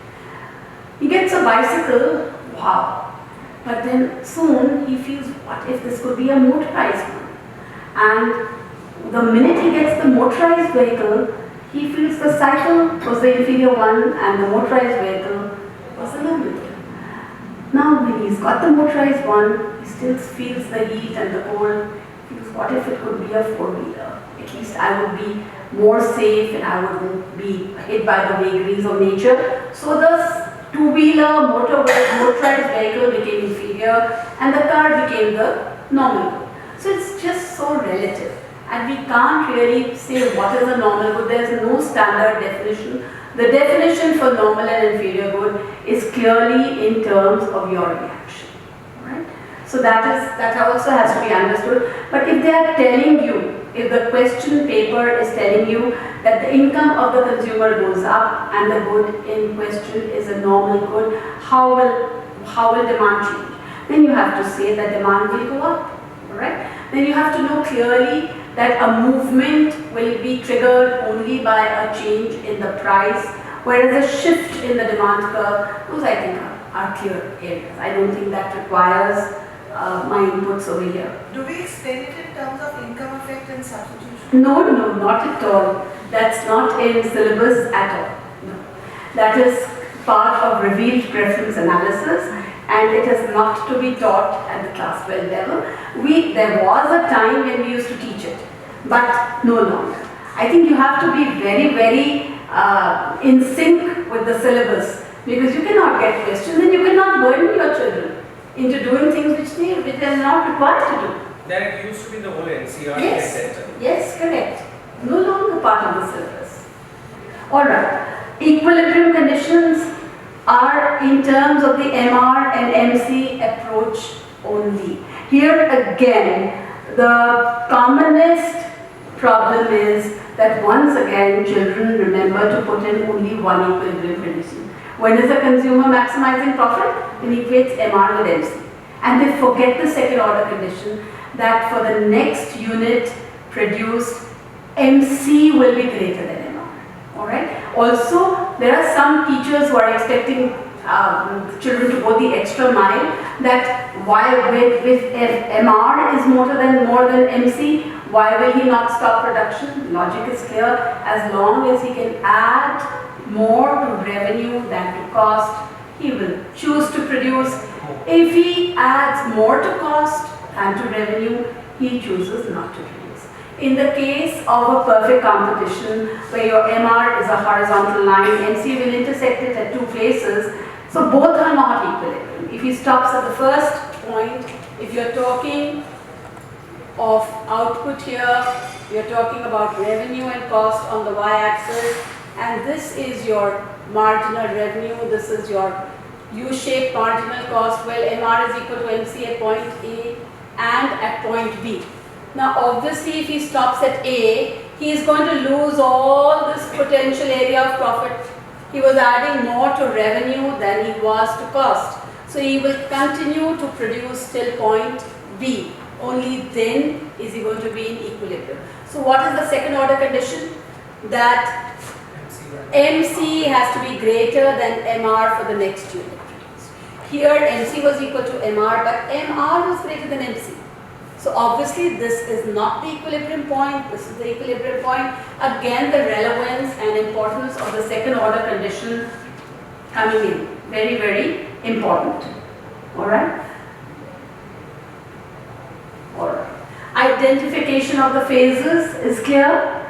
He gets a bicycle, wow. But then soon he feels, what if this could be a motorized one? And the minute he gets the motorized vehicle, he feels the cycle was the inferior one and the motorized vehicle was the normal one. Now when he's got the motorized one, he still feels the heat and the cold. He feels, what if it could be a four-wheeler? At least I would be more safe and I wouldn't be hit by the vagaries of nature. So the two-wheeler motorized vehicle became inferior and the car became the normal good. So it's just so relative and we can't really say what is a normal good. There is no standard definition. The definition for normal and inferior good is clearly in terms of your reaction. Right? So that also has to be understood. But if they are telling you, if the question paper is telling you that the income of the consumer goes up and the good in question is a normal good, how will demand change? Then you have to say that demand will go up. Right? Then you have to know clearly that a movement will be triggered only by a change in the price, whereas a shift in the demand curve, those I think are clear areas. I don't think that requires my inputs over here. Do we explain it in terms of income effect and substitution? No, no, not at all. That's not in syllabus at all. No. That is part of revealed preference analysis, and it is not to be taught at the class 12 level. There was a time when we used to teach it, but no longer. I think you have to be very, very in sync with the syllabus, because you cannot get questions and you cannot burden your children into doing things which they are not required to do. That it used to be the whole NCR Yes, center. yes, correct. No longer part of the syllabus. Alright, equilibrium conditions are in terms of the MR and MC approach only. Here again, the commonest problem is that once again children remember to put in only one equilibrium condition. When is the consumer maximizing profit? It equates MR with MC. And they forget the second order condition that for the next unit produced, MC will be greater than MR. Alright? Also, there are some teachers who are expecting children to go the extra mile, that why if MR is more than MC, why will he not stop production? Logic is clear. As long as he can add more to revenue than to cost, he will choose to produce. If he adds more to cost and to revenue, he chooses not to produce. In the case of a perfect competition where your MR is a horizontal line, MC will intersect it at two places, so both are not equilibrium. If he stops at the first point, if you're talking of output here, you're talking about revenue and cost on the y-axis, and this is your marginal revenue, this is your U-shaped marginal cost. Well, MR is equal to MC at point A and at point B. Now obviously if he stops at A, he is going to lose all this potential area of profit. He was adding more to revenue than he was to cost. So he will continue to produce till point B. Only then is he going to be in equilibrium. So what is the second order condition? That MC has to be greater than MR for the next unit. Here MC was equal to MR, but MR was greater than MC. So obviously this is not the equilibrium point, this is the equilibrium point. Again, the relevance and importance of the second order condition coming in. Very, very important. Alright? Alright. Identification of the phases is clear.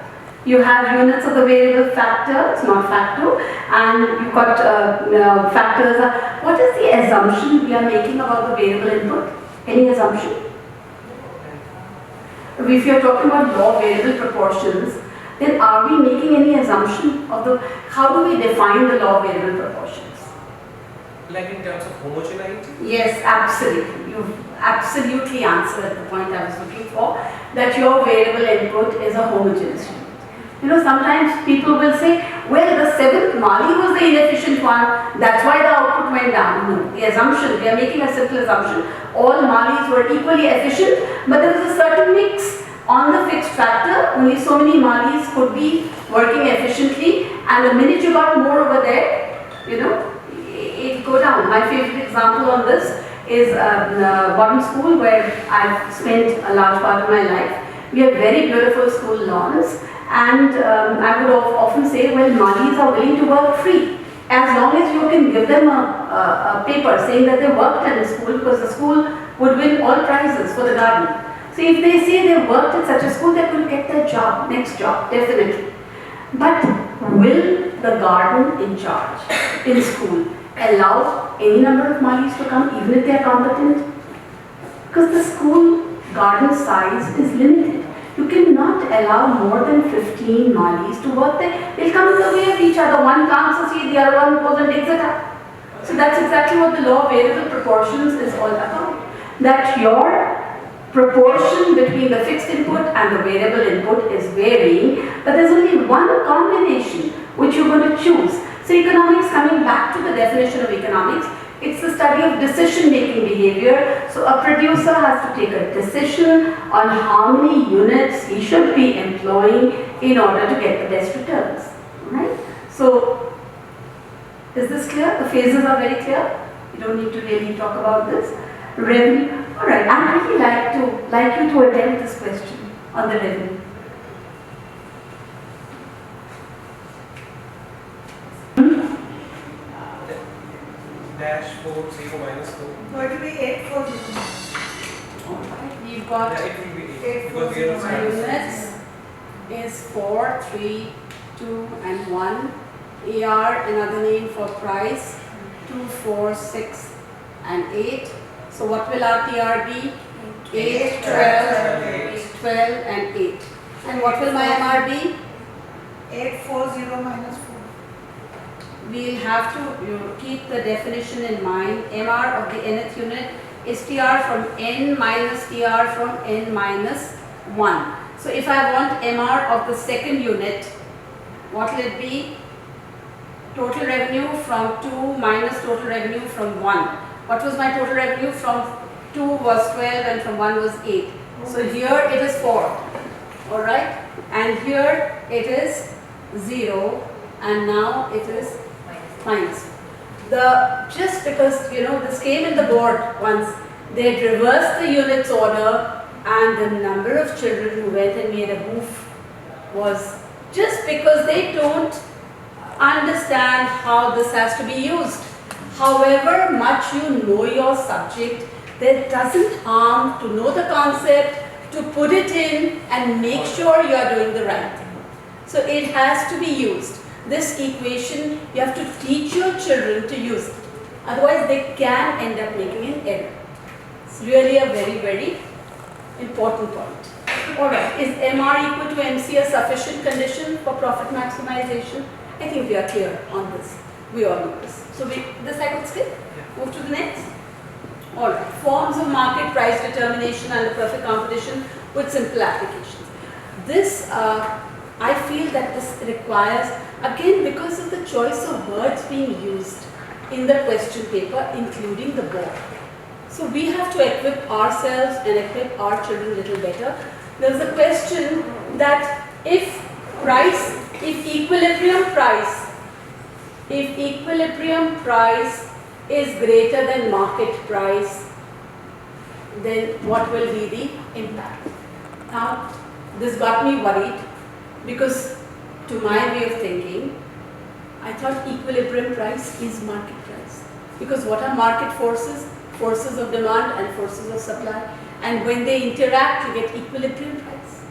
You have units of the variable factor, it's not factor, and you've got factors. What is the assumption we are making about the variable input? Any assumption? If you're talking about law variable proportions, then are we making any assumption of how do we define the law variable proportions? Like in terms of homogeneity? Yes, absolutely. You've absolutely answered the point I was looking for, that your variable input is a homogeneous unit. You know, sometimes people will say, well, the seventh Mali was the inefficient one, that's why the output went down. No, the assumption, we are making a simple assumption, all Malis were equally efficient, but there is a certain mix. On the fixed factor, only so many Malis could be working efficiently, and the minute you got more over there, you know, it go down. My favorite example on this is Bottom School, where I've spent a large part of my life. We have very beautiful school lawns. And I would often say, well, Malis are willing to work free as long as you can give them a paper saying that they worked in a school, because the school would win all prizes for the garden. So if they say they worked at such a school, they're going to get their job, next job, definitely. But will the garden in charge in school allow any number of Malis to come even if they are competent? Because the school garden size is limited. You cannot allow more than 15 Malis to work there. They'll come in the way of each other. One plants a seed, the other one goes and digs it up. So that's exactly what the law of variable proportions is all about. That your proportion between the fixed input and the variable input is varying, but there's only one combination which you're going to choose. So economics, coming back to the definition of economics, It's the study of decision-making behavior. So a producer has to take a decision on how many units he should be employing in order to get the best returns. Right? So, is this clear? The phases are very clear. You don't need to really talk about this. Revenue. All right. I'd really like you to attempt this question on the revenue. Dash 4, 0, minus 4. No, it will be 840. Alright, we've got Yeah, it will be 8 8, because we are not 4, starting. units is 4, 3, 2 and 1. AR, another name for price, 2, 4, 6 and 8. So what will our TR be? 8, 12, 12 and 8. And what will my MR be? 840 minus 4. We'll have to keep the definition in mind. MR of the nth unit is TR from n minus TR from n minus 1. So if I want MR of the second unit, what will it be? Total revenue from 2 minus total revenue from 1. What was my total revenue? From 2 was 12 and from 1 was 8. So here it is 4. Alright? And here it is 0 and now it is minus. Just because this came in the board once, they reversed the units order and the number of children who went and made a goof was just because they don't understand how this has to be used. However much you know your subject, there doesn't harm to know the concept, to put it in and make sure you are doing the right thing. So it has to be used. This equation, you have to teach your children to use it. Otherwise, they can end up making an error. It's really a very, very important point. Alright, is MR equal to MC a sufficient condition for profit maximization? I think we are clear on this. We all know this. So this I could skip? Move to the next. Alright, forms of market price determination and the perfect competition with simple applications. This, I feel that this requires, again because of the choice of words being used in the question paper, including the board. So we have to equip ourselves and equip our children a little better. There's a question that if equilibrium price is greater than market price, then what will be the impact? Now, this got me worried because to my way of thinking, I thought equilibrium price is market price. Because what are market forces? Forces of demand and forces of supply. And when they interact, you get equilibrium price.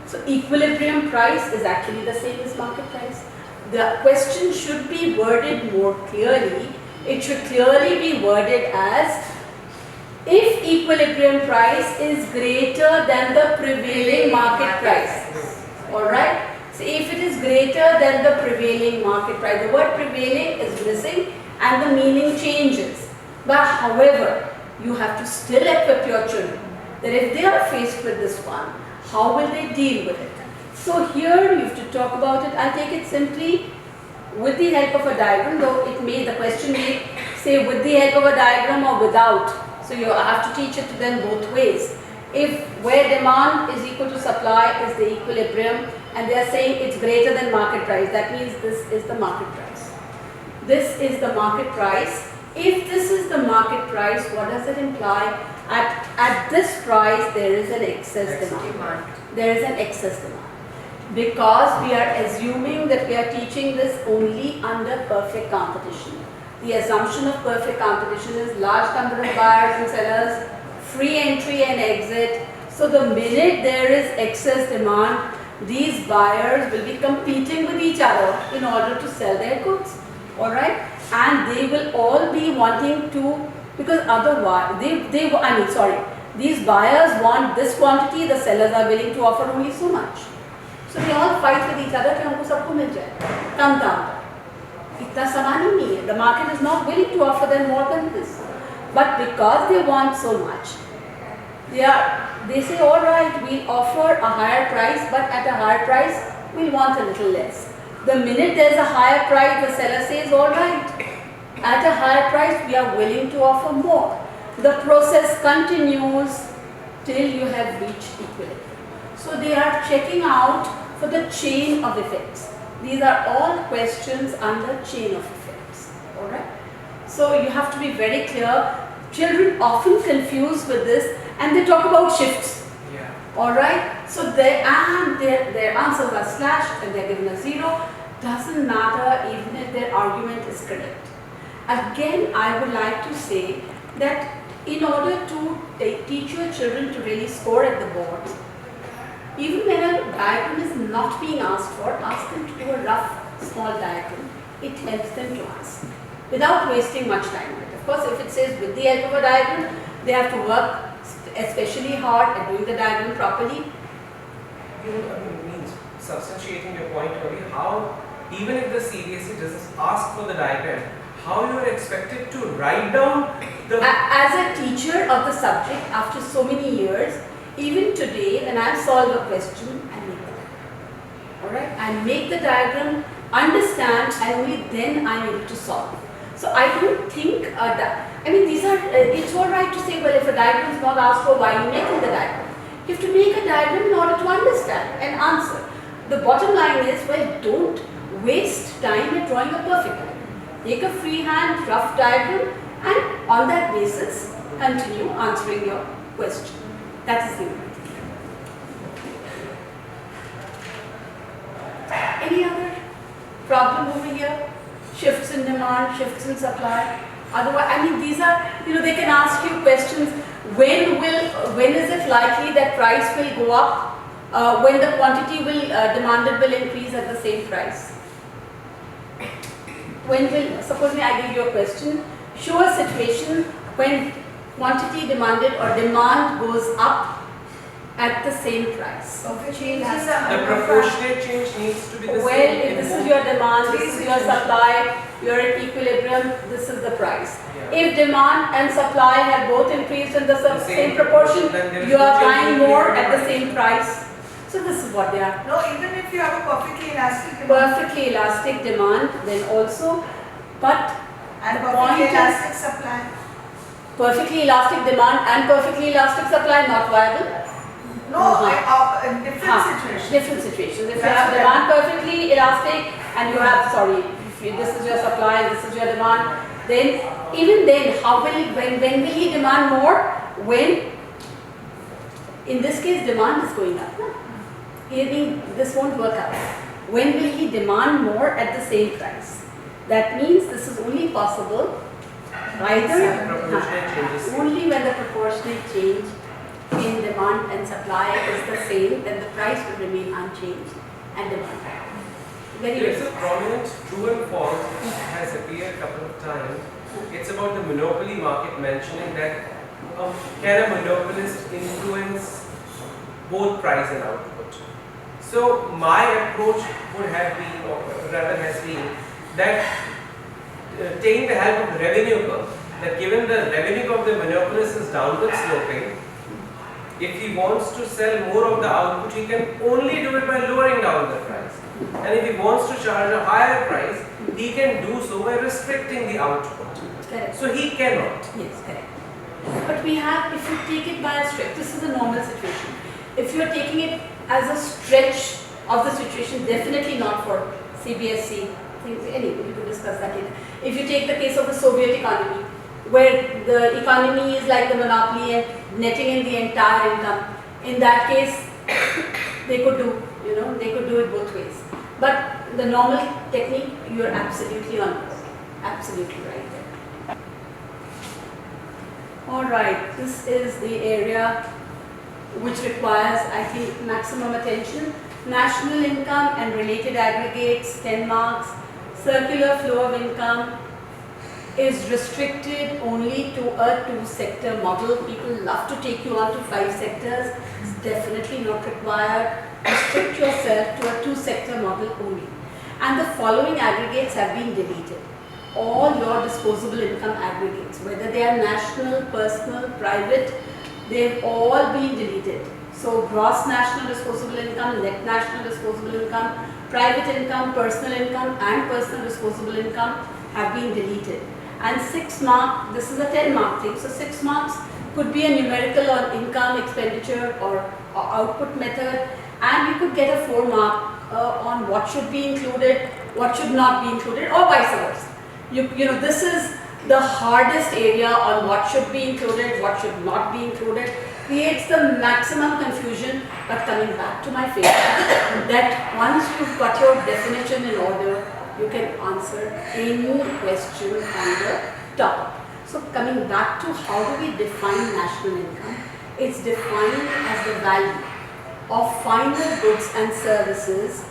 So equilibrium price is actually the same as market price. The question should be worded more clearly. It should clearly be worded as if equilibrium price is greater than the prevailing market price. Alright? So if it is greater than the prevailing market price, the word prevailing is missing and the meaning changes. But however, you have to still equip your children that if they are faced with this one, how will they deal with it? So here you have to talk about it. I'll take it simply with the help of a diagram, though the question may say with the help of a diagram or without. So you have to teach it to them both ways. If where demand is equal to supply is the equilibrium and they are saying it's greater than market price, that means this is the market price. This is the market price. If this is the market price, what does it imply? At this price, there is an excess demand. There is an excess demand. Because we are assuming that we are teaching this only under perfect competition. The assumption of perfect competition is large number of buyers and sellers, free entry and exit. So the minute there is excess demand, these buyers will be competing with each other in order to sell their goods. Alright? And they will all be wanting to, because otherwise, these buyers want this quantity, the sellers are willing to offer only so much. So they all fight with each other कि हमको सबको मिल जाए कम दाम पर इतना सामान ही नहीं है. The market is not willing to offer them more than this, but because they want so much, they say all right, we'll offer a higher price, but at a higher price we'll want a little less. The minute there's a higher price, the seller says all right, At a higher price, we are willing to offer more. The process continues till you have reached equilibrium. So they are checking out for the chain of effects. These are all questions under chain of effects. Alright? So you have to be very clear. Children often confuse with this and they talk about shifts. Yeah. Alright? So their answers are slashed and they're given a 0. Doesn't matter even if their argument is correct. Again, I would like to say that in order to teach your children to really score at the board, even when a diagram is not being asked for, ask them to do a rough, small diagram. It helps them to ask without wasting much time. Of course, if it says with the help of a diagram, they have to work especially hard at doing the diagram properly. You know, I mean, substantiating your point earlier, how even if the CBSE doesn't ask for the diagram, how you are expected to write down the... As a teacher of the subject, after so many years, even today, when I solve a question, I make the diagram. Alright? I make the diagram, understand, and only then I am able to solve. So I don't think that, I mean, these are, it's alright to say, well, if a diagram is not asked for, why are you making the diagram? You have to make a diagram in order to understand and answer. The bottom line is, well, don't waste time at drawing a perfect diagram. Take a freehand, rough diagram, and on that basis, continue answering your question. That is the only thing. Any other problem over here? Shifts in demand, shifts in supply. Otherwise, I mean, these are, they can ask you questions. When is it likely that price will go up? When the quantity demanded will increase at the same price? Supposing I give you a question, show a situation when quantity demanded or demand goes up at the same price. The proportionate change needs to be the same. Well, if this is your demand, this is your supply, you are at equilibrium, this is the price. Yeah. If demand and supply have both increased in the same proportion, then there is you no are change buying in more the at the price. same price. So this is what they are. No, even if you have a perfectly elastic demand Perfectly elastic demand, then also, but and the point perfectly is- elastic supply. perfectly elastic demand and perfectly elastic supply not viable. No, Uh-huh. in different situations. Different situations. If you That's have what demand perfectly elastic and you have, this is your supply and this is your demand, then even then, when will he demand more? When, in this case, demand is going up. This won't work out. When will he demand more at the same price? That means this is only possible Proportionate changes. only when the proportionate change in demand and supply is the same, then the price will remain unchanged and demand. Very There is good. a prominent true and false which has appeared a couple of times. It's about the monopoly market, mentioning that can a monopolist influence both price and output. So my approach would have been, or rather has been, that taking the help of the revenue curve, that given the revenue of the monopolist is downward sloping, if he wants to sell more of the output, he can only do it by lowering down the price. And if he wants to charge a higher price, he can do so by restricting the output. Correct. So he cannot. Yes, correct. But we have, if you take it by a stretch, this is a normal situation. If you are taking it as a stretch of the situation, definitely not for CBSE. Anyway, we could discuss that later. If you take the case of the Soviet economy, where the economy is like the monopoly and netting in the entire income, in that case, they could do, they could do it both ways. But the normal technique, you are absolutely on board. Absolutely right there. Alright, this is the area which requires, I think, maximum attention. National income and related aggregates, 10 marks. Circular flow of income is restricted only to a 2-sector model. People love to take you on to 5 sectors. It's definitely not required. Restrict yourself to a 2-sector model only. And the following aggregates have been deleted. All your disposable income aggregates, whether they are national, personal, private, they've all been deleted. So gross national disposable income, net national disposable income, private income, personal income and personal disposable income have been deleted. And 6 mark, this is a 10 mark thing, so 6 marks could be a numerical on income, expenditure or output method, and you could get a 4 mark on what should be included, what should not be included, or vice versa. You know, this is the hardest area on what should be included, what should not be included, creates the maximum confusion. But coming back to my favorite, that once you've got your definition in order, you can answer any question on the topic. So coming back to how do we define national income, it's defined as the value of final goods and services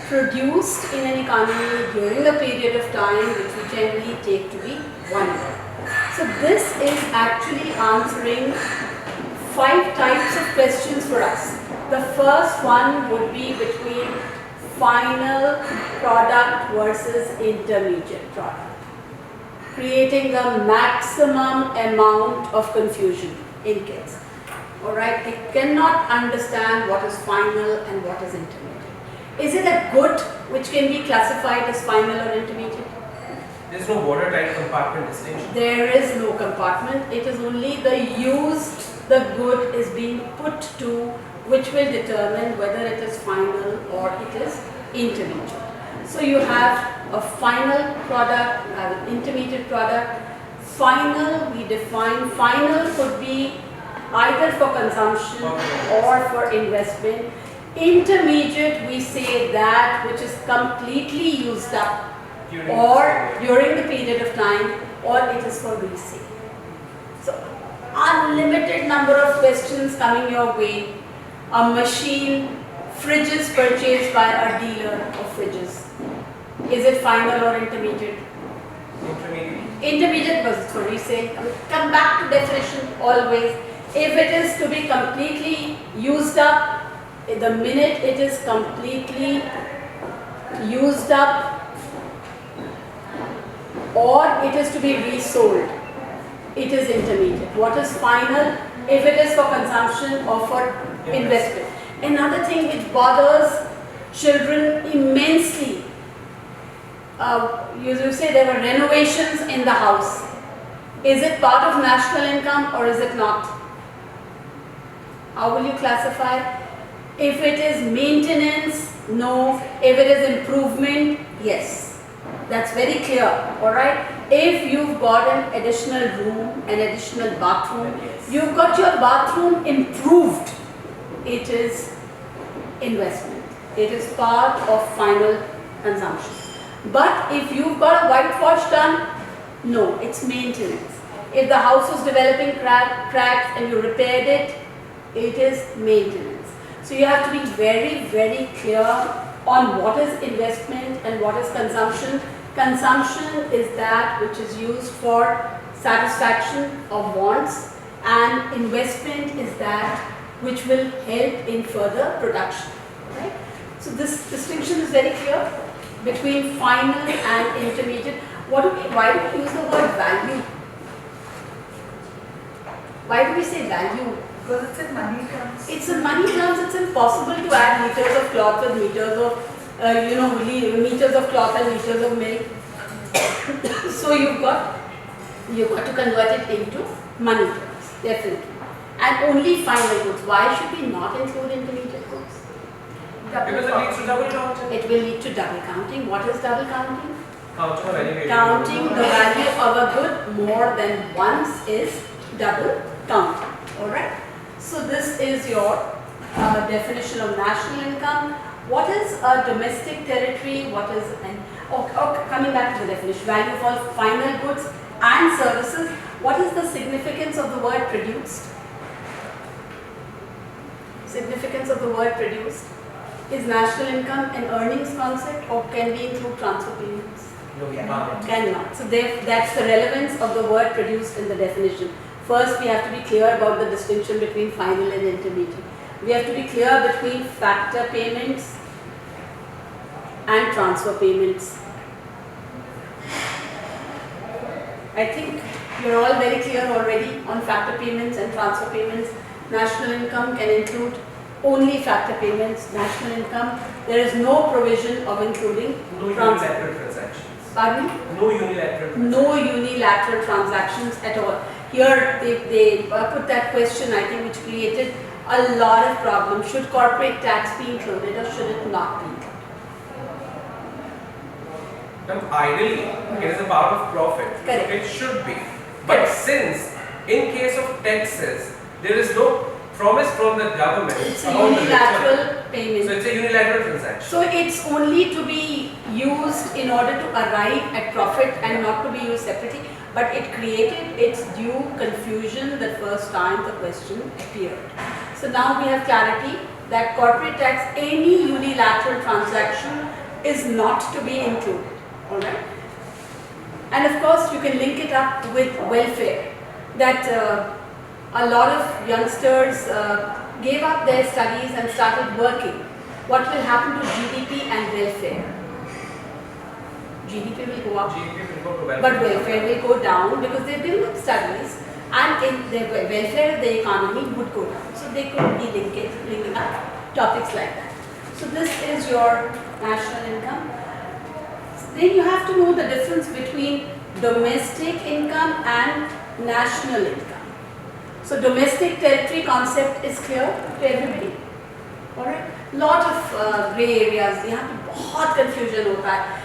produced in an economy during a period of time which we generally take to be 1 year. So this is actually answering 5 types of questions for us. The first one would be between final product versus intermediate product, creating the maximum amount of confusion in kids. Alright, they cannot understand what is final and what is intermediate. Is it a good which can be classified as final or intermediate? There is no watertight compartment distinction. There is no compartment, it is only the use the good is being put to which will determine whether it is final or it is intermediate. So you have a final product, you have an intermediate product. Final, we define, final could be either for consumption or for investment. Intermediate, we say that which is completely used up or during the period of time, or it is for resale. So unlimited number of questions coming your way. A machine, fridges purchased by a dealer of fridges. Is it final or intermediate? Intermediate. Intermediate was for resale. Come back to definition always. If it is to be completely used up, the minute it is completely used up or it is to be resold, it is intermediate. What is final? If it is for consumption or for investment. Another thing which bothers children immensely, you say there were renovations in the house. Is it part of national income or is it not? How will you classify? If it is maintenance, no. If it is improvement, yes. That's very clear, alright? If you've got an additional room, an additional bathroom, you've got your bathroom improved, it is investment. It is part of final consumption. But if you've got a whitewash done, no, it's maintenance. If the house was developing cracks and you repaired it, it is maintenance. So you have to be very, very clear on what is investment and what is consumption. Consumption is that which is used for satisfaction of wants, and investment is that which will help in further production. Right? So this distinction is very clear between final and intermediate. Why do we use the word value? Why do we say value? Because it's in money terms. It's in money terms, it's impossible to add meters of cloth with meters of, meters of cloth and liters of milk. So you've got to convert it into money terms, definitely. And only final goods. Why should we not include intermediate goods? Because it leads to double counting. It will lead to double counting. What is double counting? Counting of any Counting the value of a good more than once is double counting. Alright? So this is your definition of national income. What is a domestic territory? What is coming back to the definition, value for final goods and services. What is the significance of the word produced? Significance of the word produced. Is national income an earnings concept or can we include transfer payments? No, we can't. Cannot. So that's the relevance of the word produced in the definition. First, we have to be clear about the distinction between final and intermediate. We have to be clear between factor payments and transfer payments. I think you're all very clear already on factor payments and transfer payments. National income can include only factor payments. National income, there is no provision of including No transfer. unilateral transactions. Pardon me? No unilateral. No unilateral transactions at all. Here they put that question, I think, which created a lot of problems. Should corporate tax be included or should it not be? Ideally, it is a part of profit. Correct. So it should be. But Correct. since in case of taxes, there is no promise from the government It's a about the return. unilateral payment. So it's a unilateral transaction. So it's only to be used in order to arrive at profit and not to be used separately. But it created its due confusion the first time the question appeared. So now we have clarity that corporate tax, any unilateral transaction is not to be included. Alright? And of course you can link it up with welfare. That a lot of youngsters gave up their studies and started working. What will happen to GDP and welfare? GDP will go up, GDP will go to welfare. but welfare will go down because they've given up studies and in the welfare of the economy would go down. So they could be linking up topics like that. So this is your national income. Then you have to know the difference between domestic income and national income. So domestic territory concept is clear to everybody. Alright? Lot of grey areas. यहाँ पे बहुत confusion होता है.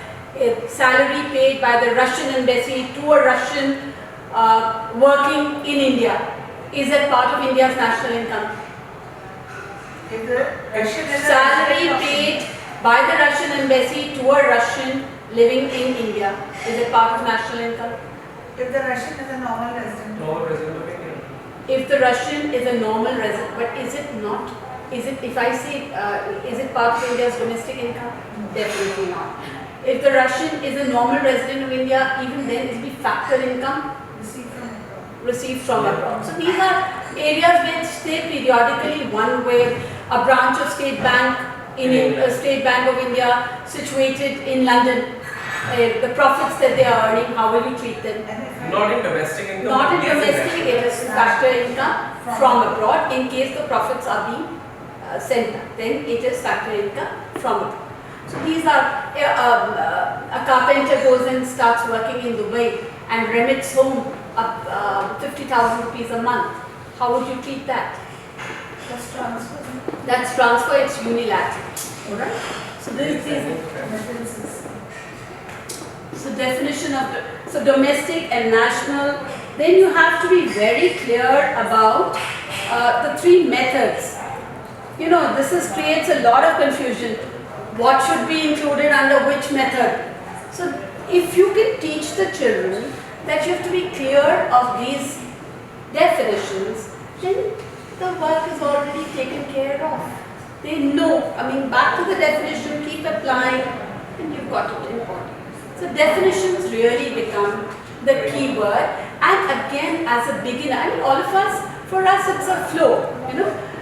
Salary paid by the Russian embassy to a Russian working in India. Is it part of India's national income? If the Russian is a Salary resident of- paid by the Russian embassy to a Russian living in India. Is it part of national income? If the Russian is a normal resident. No resident of India. If the Russian is a normal resident, but is it not? Is it, if I say, is it part of India's domestic income? Definitely not. If the Russian is a normal resident of India, even then it will be factor income Received from abroad. received from abroad. So these are areas which they periodically, one where a branch of State Bank State Bank of India situated in London, the profits that they are earning, how will you treat them? And if I- Not in domestic income. Not in yes, domestic, it is factor income from abroad in case the profits are being sent back. Then it is factor income from abroad. So these are, a carpenter goes and starts working in Dubai and remits home 50,000 rupees a month. How would you treat that? Just transfer. That's transfer, it's unilateral. Alright? So this is Remittances. so definition of so domestic and national. Then you have to be very clear about the three methods. You know, creates a lot of confusion. What should be included under which method? So if you can teach the children that you have to be clear of these definitions, then the work is already taken care of. They know, back to the definition, keep applying, and you've got it in order. So definitions really become the key word. And again, as a beginner, all of us, for us it's a flow,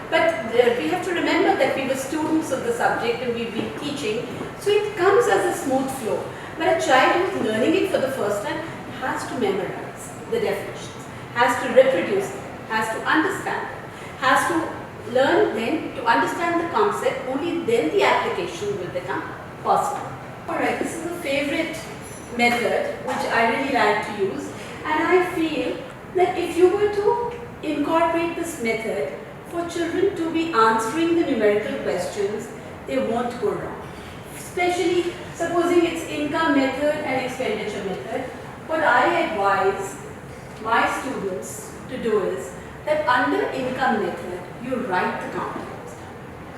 But we have to remember that we were students of the subject and we've been teaching, so it comes as a smooth flow. But a child who's learning it for the first time has to memorize the definitions, has to reproduce them, has to understand them, has to learn then to understand the concept, only then the application will become possible. Alright, this is a favorite method which I really like to use, and I feel that if you were to incorporate this method for children to be answering the numerical questions, they won't go wrong. Especially supposing it's income method and expenditure method, what I advise my students to do is that under income method, you write the components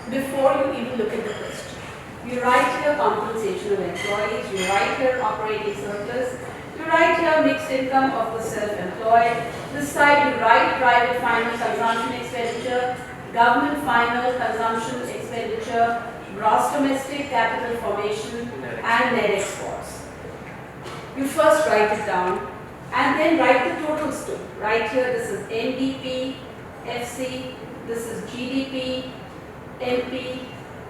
before you even look at the question. You write your compensation of employees, you write your operating surplus, you write your mixed income of the self-employed. This side you write private final consumption expenditure, government final consumption expenditure, gross domestic capital formation and net exports. You first write it down and then write the totals too. Right here this is NDP, FC, this is GDP, NP,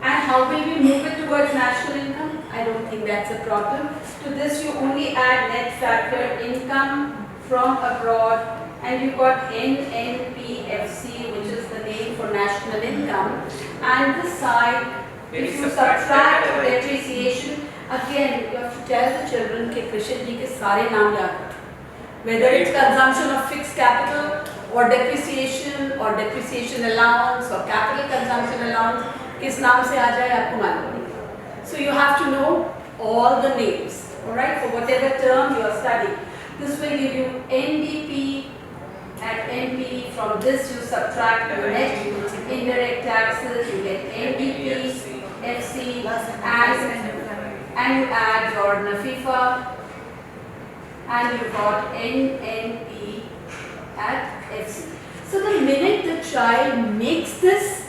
and how will we move it towards national income? I don't think that's a problem. To this you only add net factor income from abroad, and you've got NNPFC, which is the name for national income, and this side, if you subtract depreciation, Again, you have to tell the children कि कृष्ण जी के सारे नाम याद रखें. Whether it's consumption of fixed capital or depreciation allowance or capital consumption allowance, किस नाम से आ जाए आपको मालूम नहीं. So you have to know all the names, all right, for whatever term you are studying. This will give you NDP and NP. From this you subtract your net indirect taxes, you get NDP, FC, and you add your NAFIFA, and you got NNP at FC. So the minute the child makes this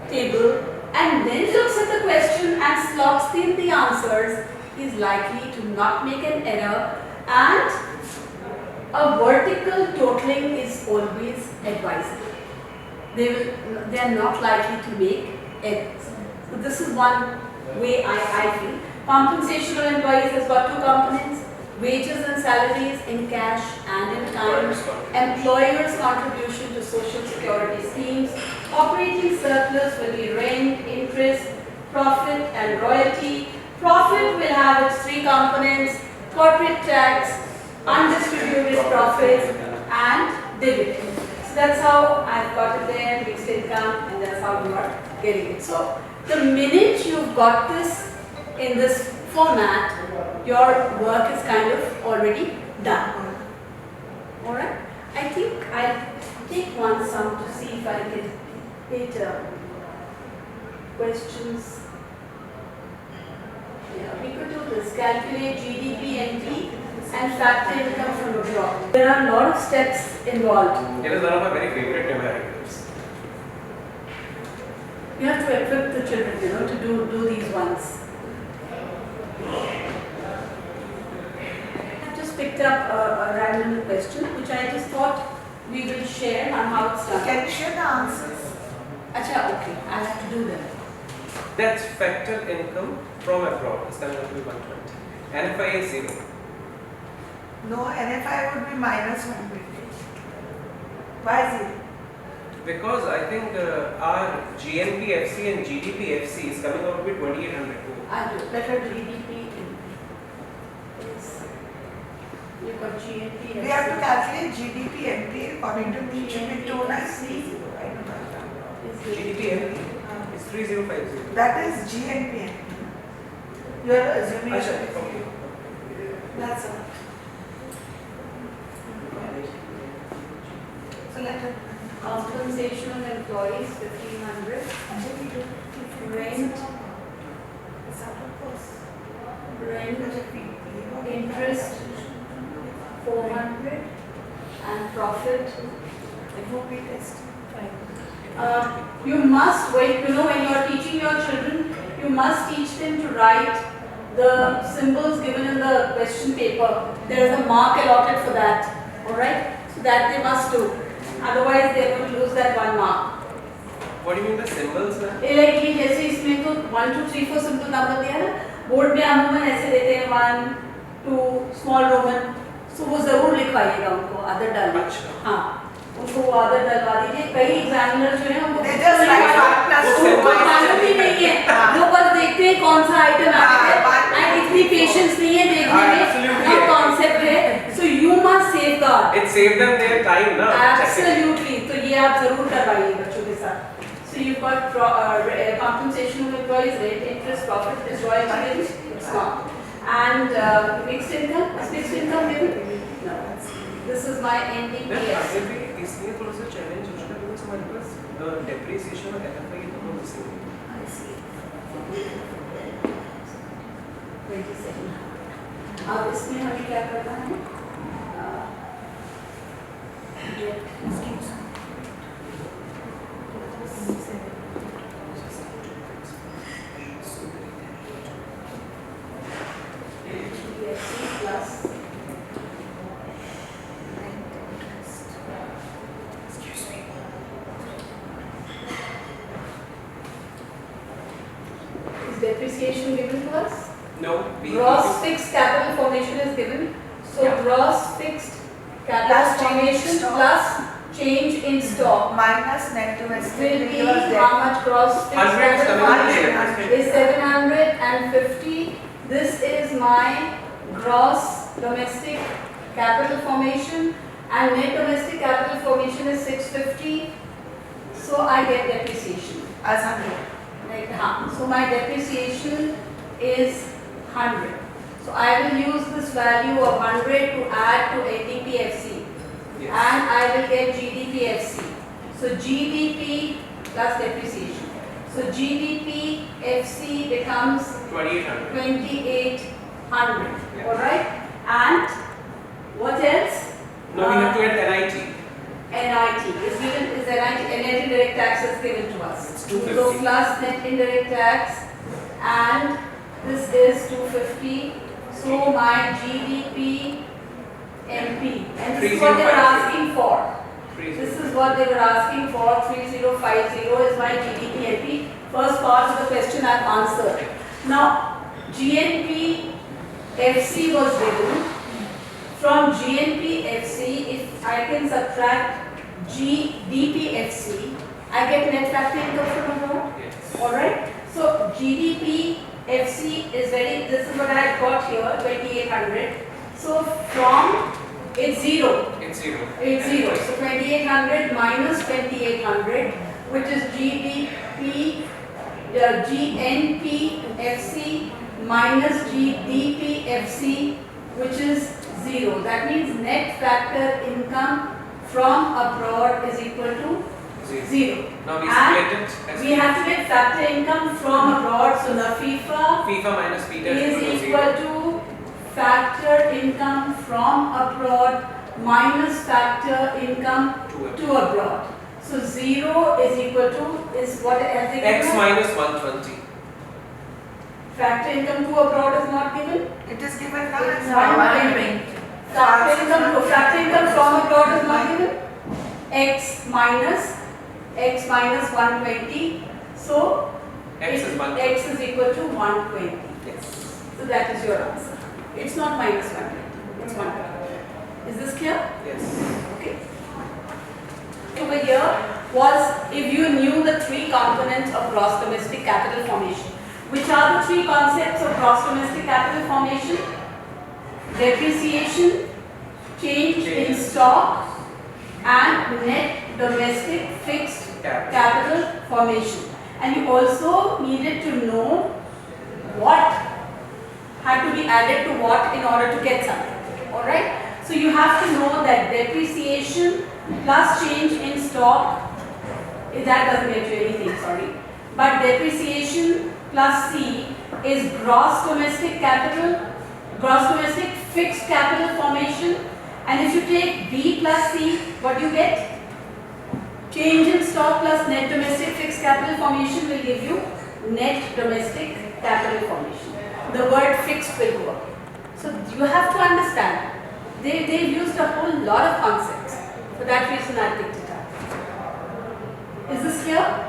table and then looks at the question and slots in the answers, he is likely to not make an error, and a vertical totaling is always advisable. They are not likely to make errors. So this is one way I feel. Compensation of employees has got two components: wages and salaries in cash and in time, employers' contribution to social security schemes, operating surplus will be rent, interest, profit and royalty. Profit will have its three components: corporate tax, undistributed profits and dividend. So that's how I've got it there, fixed income, and that's how you are getting it. So the minute you've got this in this format, your work is kind of already done. Alright? I think I'll take one sum to see if I can hit questions. Yeah, we could do this. Calculate GDP NP and factor income from abroad. There are a lot of steps involved. It is one of my very favorite numericals. You have to equip the children, to do these ones. I just picked up a random question which I just thought we will share on how it's done. Can you share the answers? Acha, okay, I'll have to do that. That's factor income from abroad. Is coming up to be 120. NFI is 0. No, NFI would be minus 120. Why 0? Because I think our GNPFC and GDPFC is coming out to be 2800. I'll do better GDP is you've got GNP. We have to calculate GDP NP according to me. Should be 290. I don't know. GDPFC is 3050. That is GNP. You are assuming. Acha, okay. That's all. So let it. Compensation of employees 1500. Rent, interest 400, and profit. You must wait. When you are teaching your children, you must teach them to write the symbols given in the question paper. There is a mark allotted for that. All right. So that they must do. Otherwise, they are going to lose that one mark. What do you mean the symbols? Like ये जैसे इसमें तो 1 2 3 4 simple number दिया ना, board में अमूमन ऐसे देते हैं 1 2 स्मॉल रोमन, सो वो जरूर लिखवाइएगा उनको आदत डालना. हाँ, उनको वो आदत डलवा दीजिए. कई एग्जामिनर जो हैं उनको मालूम ही नहीं है, वो बस देखते हैं कौन सा आइटम आ रहा है, एंड इतनी पेशेंस नहीं है देखने में क्या कॉन्सेप्ट है. So you must safeguard. It saved them their time, ना? Absolutely. तो ये आप जरूर करवाइए बच्चों के साथ. So you've got compensation of employees, rent, interest, profit, is royalty, it's not. And fixed income, is fixed income given? No. This is my NDPS. इसलिए थोड़ा सा चैलेंज हो जाता है because हमारे पास depreciation और NFI ये दोनों मिसिंग है. I see. 27. अब इसमें हमें क्या करना है? Depreciation given to us? No. Gross fixed capital formation is given. So Yeah. gross fixed capital Plus change in formation stock. plus change in stock Minus net domestic will be because how much gross fixed 100 is capital coming out formation here. is 750 This is my gross domestic capital formation, and net domestic capital formation is 650. So I get depreciation. As 100. Like, so my depreciation is 100. So I will use this value of 100 to add to NDPFC, Yes. and I will get GDPFC. So GDP plus depreciation. So GDPFC becomes 2800. 2800. Yeah. Alright? And what else? No, we have to add NIT. NIT is given, is NIT, net indirect tax is given to us. It's So 250. plus net indirect tax, and this is 250. So my GDP MP, and this is what they were 3050. asking for. 30. This is what they were asking for. 3050 is my GDP MP. First part of the question I've answered. Now GNP FC was given. From GNP FC, if I can subtract GDP FC, I get net factor income from abroad. Yes. Alright? So GDP FC is this is what I had got here, 2800. So from, it's zero. It's 0. It's zero. So 2800 minus 2800, which is GDP, GNP FC minus GDP FC, which is zero. That means net factor income from abroad is equal to 0. zero. Now we And split it as we have to get factor income from abroad. So the FIFA FIFA minus beta is equal to 0. equal to factor income from abroad minus factor income to abroad. So 0 is equal to, is what as they X given? minus 120. Factor income to abroad is not given. It is given now It's as 120. Factor income from abroad is not given. X minus 120. So X is 120. X is equal to 120. Yes. So that is your answer. It's not minus 120. It's 120. Is this clear? Yes. Okay. Over here was if you knew the three components of gross domestic capital formation. Which are the three concepts of gross domestic capital formation? Depreciation, change in stock, and net domestic fixed capital formation. And you also needed to know what had to be added to what in order to get something. Alright? So you have to know that depreciation plus change in stock, that doesn't get you anything, sorry. But depreciation plus C is gross domestic capital, gross domestic fixed capital formation. And if you take B plus C, what do you get? Change in stock plus net domestic fixed capital formation will give you net domestic capital formation. The word fixed will go up. So you have to understand. They've used a whole lot of concepts. For that reason I picked it up. Is this clear?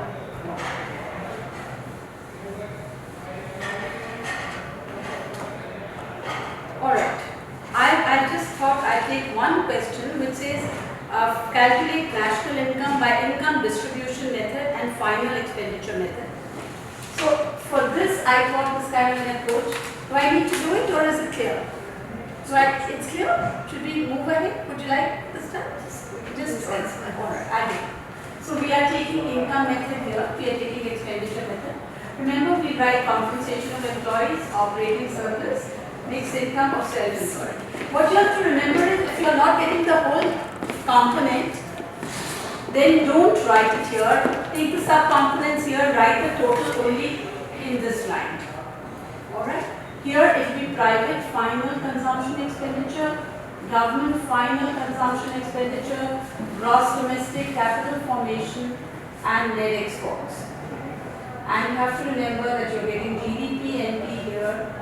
Alright. I just thought I'd take one question which says calculate national income by income distribution method and final expenditure method. So for this I thought this kind of an approach. Do I need to do it or is it clear? So it's clear? Should we move ahead? Would you like this time? Just alright, I do. So we are taking income method here, we are taking expenditure method. Remember we write compensation of employees, operating surplus, mixed income of self-employed. What you have to remember is if you are not getting the whole component, then don't write it here. Take the sub-components here, write the total only in this line. Alright? Here it will be private final consumption expenditure, government final consumption expenditure, gross domestic capital formation, and net exports. And you have to remember that you are getting GDP NP here,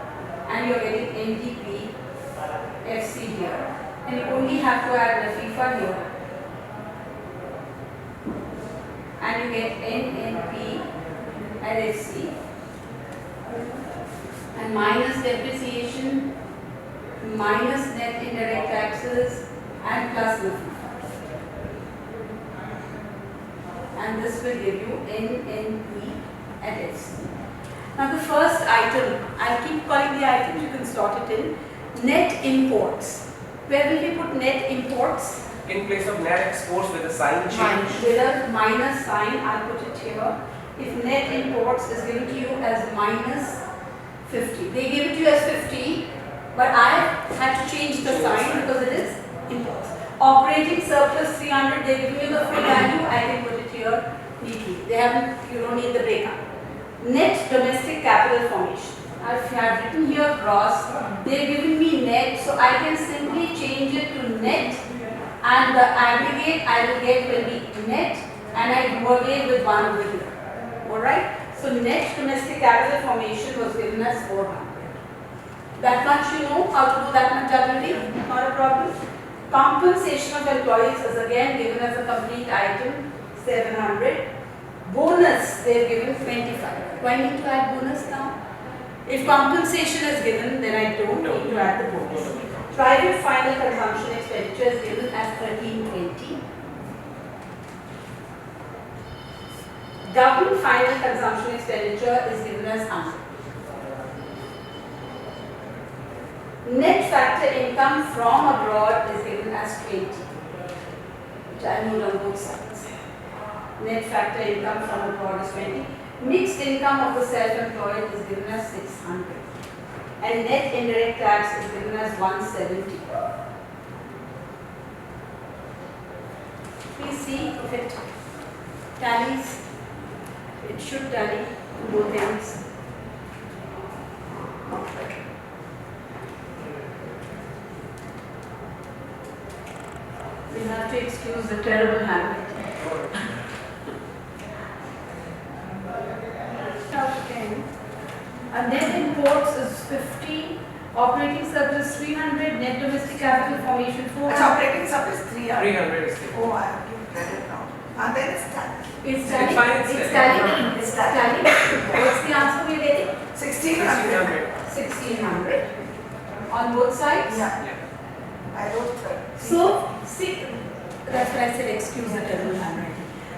and you are getting NDP FC here. And you only have to add the FIFA here. And you get NNP and FC. And minus depreciation, minus net indirect taxes, and plus the FIFA. And this will give you NNP and FC. Now the first item, I'll keep calling the items, you can slot it in. Net imports. Where will we put net imports? In place of net exports with a sign change. With a minus sign, I'll put it here. If net imports is given to you as minus 50. They give it to you as 50, but I had to change the sign because it is imports. Operating surplus 300, they give you the full value, I can put it here neatly. They haven't, you don't need the breakup. Net domestic capital formation. I've written here gross, they're giving me net, so I can simply change it to net, and the aggregate I will get will be net, and I do away with one over here. Alright? So net domestic capital formation was given as 400. That much you know, how to do that much already, not a problem. Compensation of employees is again given as a complete item, 700. Bonus, they have given 25. Do I need to add bonus now? If compensation is given, then I don't need to add the bonus. Private final consumption expenditure is given as 1320. Government final consumption expenditure is given as 100. Net factor income from abroad is given as 20, which I note on both sides. Net factor income from abroad is 20. Mixed income of the self-employed is given as 600. And net indirect tax is given as 170. Please see if it tallies. It should tally on both ends. We have to excuse the terrible handwriting. Net imports is 50, operating surplus 300, net domestic capital formation 400. It's operating surplus 300. 300 is the. Oh, I have given credit now. And then it's done. It's fine, tally. it's It's tally. tally. It's tally. What's the answer we're getting? 1600. 1600 on both sides. Yeah, Yeah. I wrote So, see, that's why I said excuse the terrible handwriting.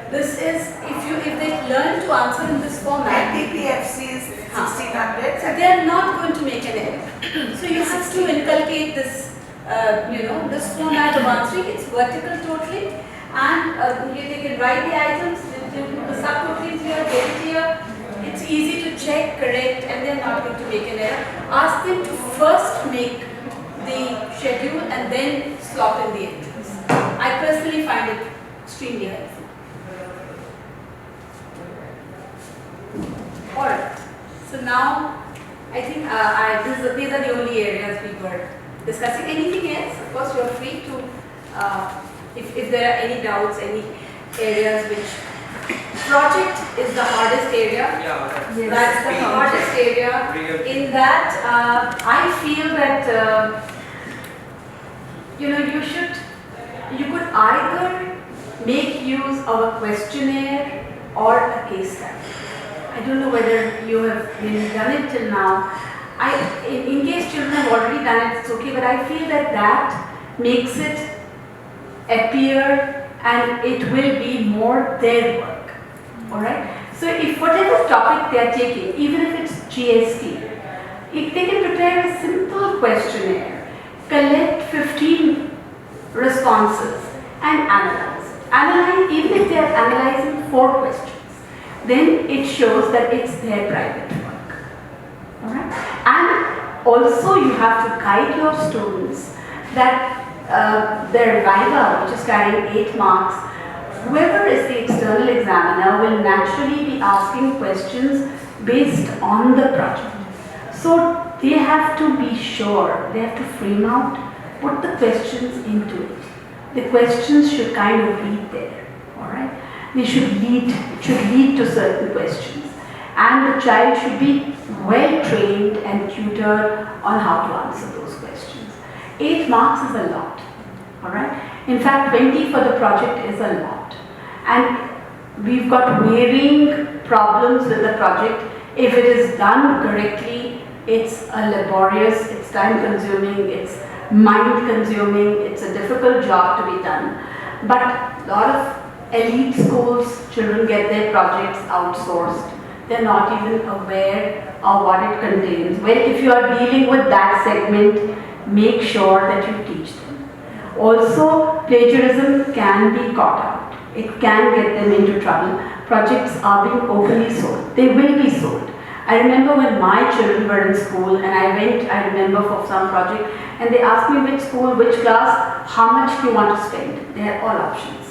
This is, if they learn to answer in this format, NDPFC is 1600. so they are not going to make an error. So you have to inculcate this, this format of answering. It's vertical totally, and they can write the items, the subtotals here, get it here. It's easy to check, correct, and they're not going to make an error. Ask them to first make the schedule and then slot in the entries. I personally find it extremely helpful. Alright, so now I think these are the only areas we were discussing. Anything else? Of course, you are free to, if there are any doubts, any areas which, project is the hardest area. Yeah. That's the hardest area. Real. In that, I feel that, you could either make use of a questionnaire or a case study. I don't know whether you have really done it till now. In case children have already done it, it's okay, but I feel that makes it appear and it will be more their work. Alright? So if whatever topic they are taking, even if it's GST, if they can prepare a simple questionnaire, collect 15 responses and analyze it. Even if they are analyzing 4 questions, then it shows that it's their private work. Alright? And also you have to guide your students that their Viva, which is carrying 8 marks, whoever is the external examiner will naturally be asking questions based on the project. So they have to be sure, they have to frame out, put the questions into it. The questions should kind of lead there, alright? They should lead to certain questions. And the child should be well trained and tutored on how to answer those questions. 8 marks is a lot, alright? In fact, 20 for the project is a lot. And we've got varying problems with the project. If it is done correctly, it's a laborious, it's time consuming, it's mind consuming, it's a difficult job to be done. But a lot of elite schools, children get their projects outsourced. they're not even aware of what it contains. Well, if you are dealing with that segment, make sure that you teach them. Also, plagiarism can be caught out. It can get them into trouble. Projects are being openly sold. They will be sold. I remember when my children were in school and I remember for some project, and they asked me which school, which class, how much do you want to spend? They had all options.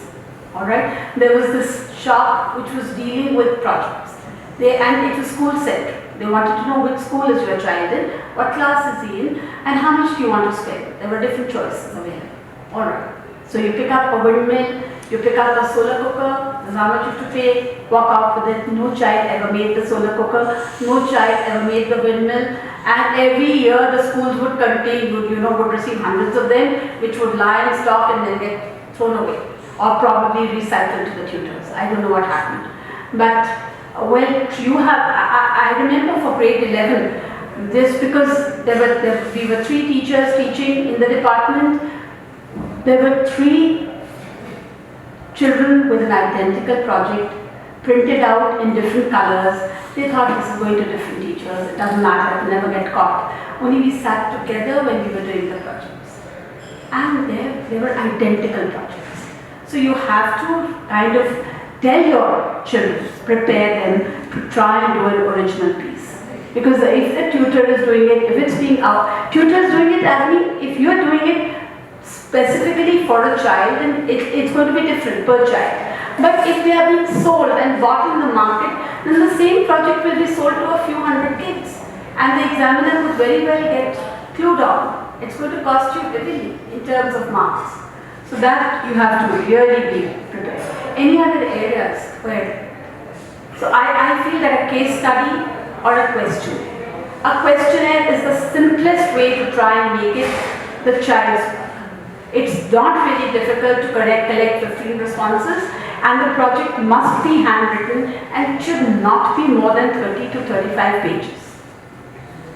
Alright? There was this shop which was dealing with projects. And it was school centric. They wanted to know which school is your child in, what class is he in, and how much do you want to spend. There were different choices available. Alright. So you pick up a windmill, you pick up a solar cooker, this is how much you have to pay, walk out with it. No child ever made the solar cooker, no child ever made the windmill, and every year the schools would would receive hundreds of them, which would lie in stock and then get thrown away, or probably recycled to the tutors. I don't know what happened. But, I remember for grade 11, just because we were 3 teachers teaching in the department, there were 3 children with an identical project printed out in different colors. They thought this is going to different teachers, it doesn't matter, it will never get caught. Only we sat together when we were doing the projects. And they were identical projects. So you have to kind of tell your children, prepare them to try and do an original piece. Because if the tutor is doing it, if it's being out, tutor is doing it, if you are doing it specifically for a child, then it's going to be different per child. But if they are being sold and bought in the market, then the same project will be sold to a few hundred kids. And the examiner would very well get clued on. It's going to cost you heavily in terms of marks. So that you have to really be prepared. Any other areas where? So I feel that a case study or a question. A questionnaire is the simplest way to try and make it the child's work. It's not really difficult to collect 15 responses, and the project must be handwritten and it should not be more than 30 to 35 pages.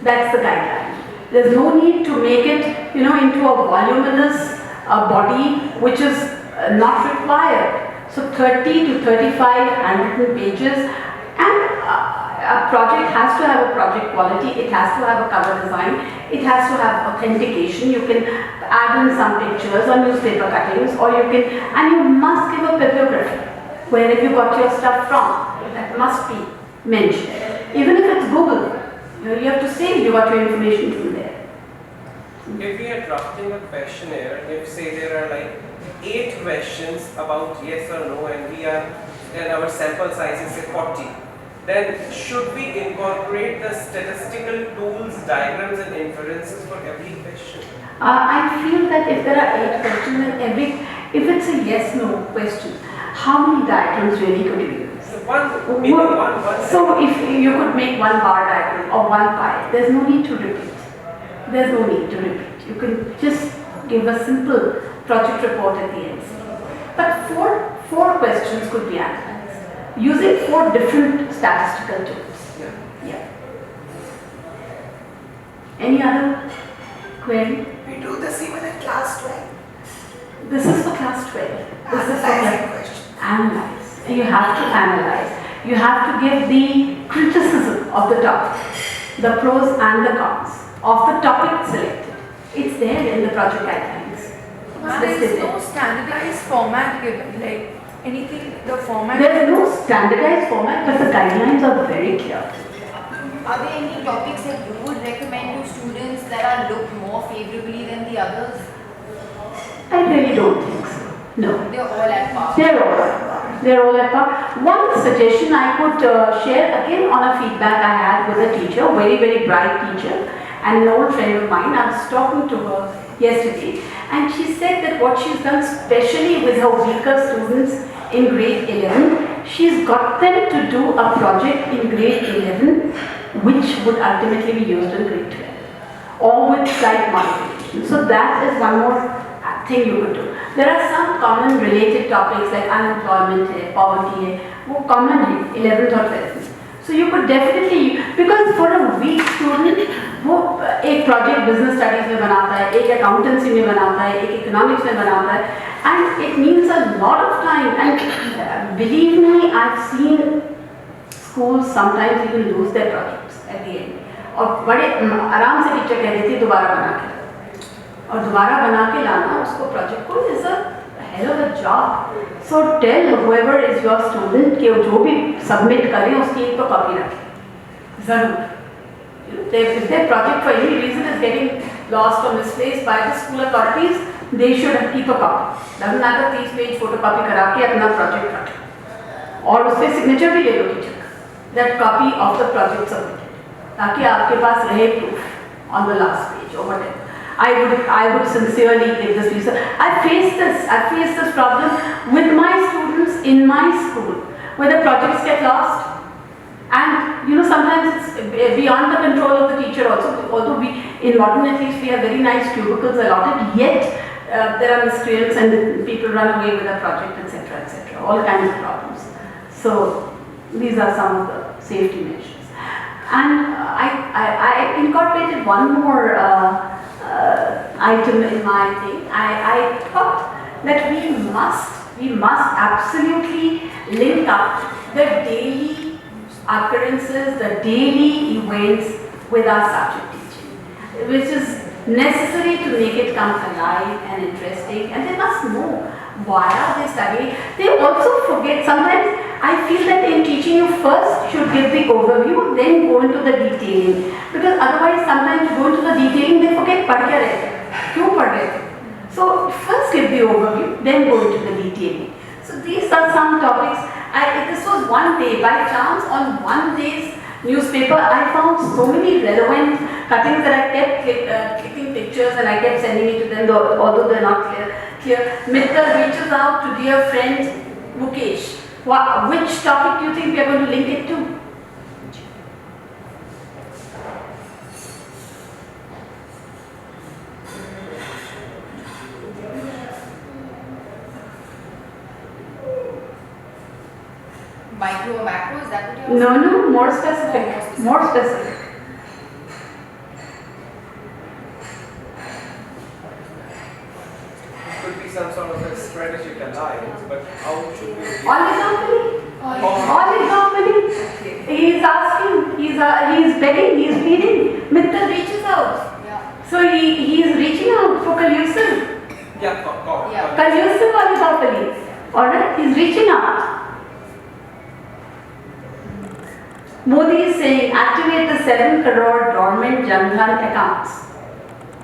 That's the guideline. There's no need to make it, into a voluminous body which is not required. So 30 to 35 handwritten pages, and a project has to have a project quality, it has to have a cover design, it has to have authentication. You can add in some pictures or newspaper cuttings, and you must give a bibliography. Where have you got your stuff from? That must be mentioned. Even if it's Google, you have to say you got your information from there. If we are drafting a questionnaire, if say there are like 8 questions about yes or no, and our sample size is say 40, then should we incorporate the statistical tools, diagrams and inferences for every question? I feel that if there are 8 questions, then if it's a yes-no question, how many diagrams really could you use? One. So if you could make one bar diagram or one pie, there's no need to repeat. There's no need to repeat. You can just give a simple project report at the end. But four questions could be analyzed using 4 different statistical tools. Yeah. Any other query? We do this even in class 12. This is for class 12. This is for Analyzing questions. Analyze. You have to analyze. You have to give the criticism of the topic, the pros and the cons of the topic selected. It's there in the project guidelines. There is no standardized format given, like anything, the format. There is no standardized format, but the guidelines are very clear. Are there any topics that you would recommend to students that are looked more favorably than the others? I really don't think so. No. They're all at par. They're all at par. One suggestion I could share again on a feedback I had with a teacher, very, very bright teacher, and an old friend of mine. I was talking to her yesterday, and she said that what she's done, especially with her weaker students in grade 11, she's got them to do a project in grade 11 which would ultimately be used in grade 12, or with slight modification. So that is one more thing you could do. There are some common related topics like unemployment, poverty, common 11th or 12th. So you could definitely, because for a weak student, वो एक project business studies में बनाता है, एक accountancy में बनाता है, एक economics में बनाता है, and it needs a lot of time. And believe me, I've seen schools sometimes even lose their projects at the end. और बड़े आराम से टीचर कह देती दोबारा बना के लाओ। और दोबारा बना के लाना उसको प्रोजेक्ट को is a hell of a job. So tell whoever is your student कि जो भी सबमिट करें उसकी एक तो कॉपी रखें जरूर। If their project for any reason is getting lost or misplaced by the school authorities, they should keep a copy. Doesn't matter 30 page photocopy करा के अपना प्रोजेक्ट रखें और उससे सिग्नेचर भी ले लो टीचर का, that copy of the project submitted, ताकि आपके पास रहे proof on the last page or whatever. I would sincerely give this reason. I faced this problem with my students in my school, where the projects get lost. And sometimes it's beyond the control of the teacher also. Although in modern at least we have very nice cubicles allotted, yet there are miscreants and people run away with the project, etc., etc. All kinds of problems. So these are some of the safety measures. And I incorporated one more item in my thing. I thought that we must absolutely link up the daily occurrences, the daily events with our subject teaching, which is necessary to make it come alive and interesting, and they must know why are they studying. They also forget, sometimes I feel that in teaching you first should give the overview, then go into the detailing, because otherwise sometimes you go into the detailing, they forget पढ़ क्या रहे थे, क्यों पढ़ रहे थे. So first give the overview, then go into the detailing. So these are some topics. This was one day, by chance on one day's newspaper, I found so many relevant cuttings that I kept clicking pictures and I kept sending it to them, although they're not clear. Mittal reaches out to dear friend Mukesh. Which topic do you think we are going to link it to? Micro or macro, is that what you're No, more specific. More specific. It could be some sort of a strategic alliance, but how should we? Oligopoly. He is asking, he is begging, he is pleading. Mittal reaches out. Yeah. So he is reaching out for collusive. Yeah, got it. Yeah. Collusive oligopoly. Alright, he is reaching out. Modi is saying activate the 7 crore dormant Jan Dhan accounts.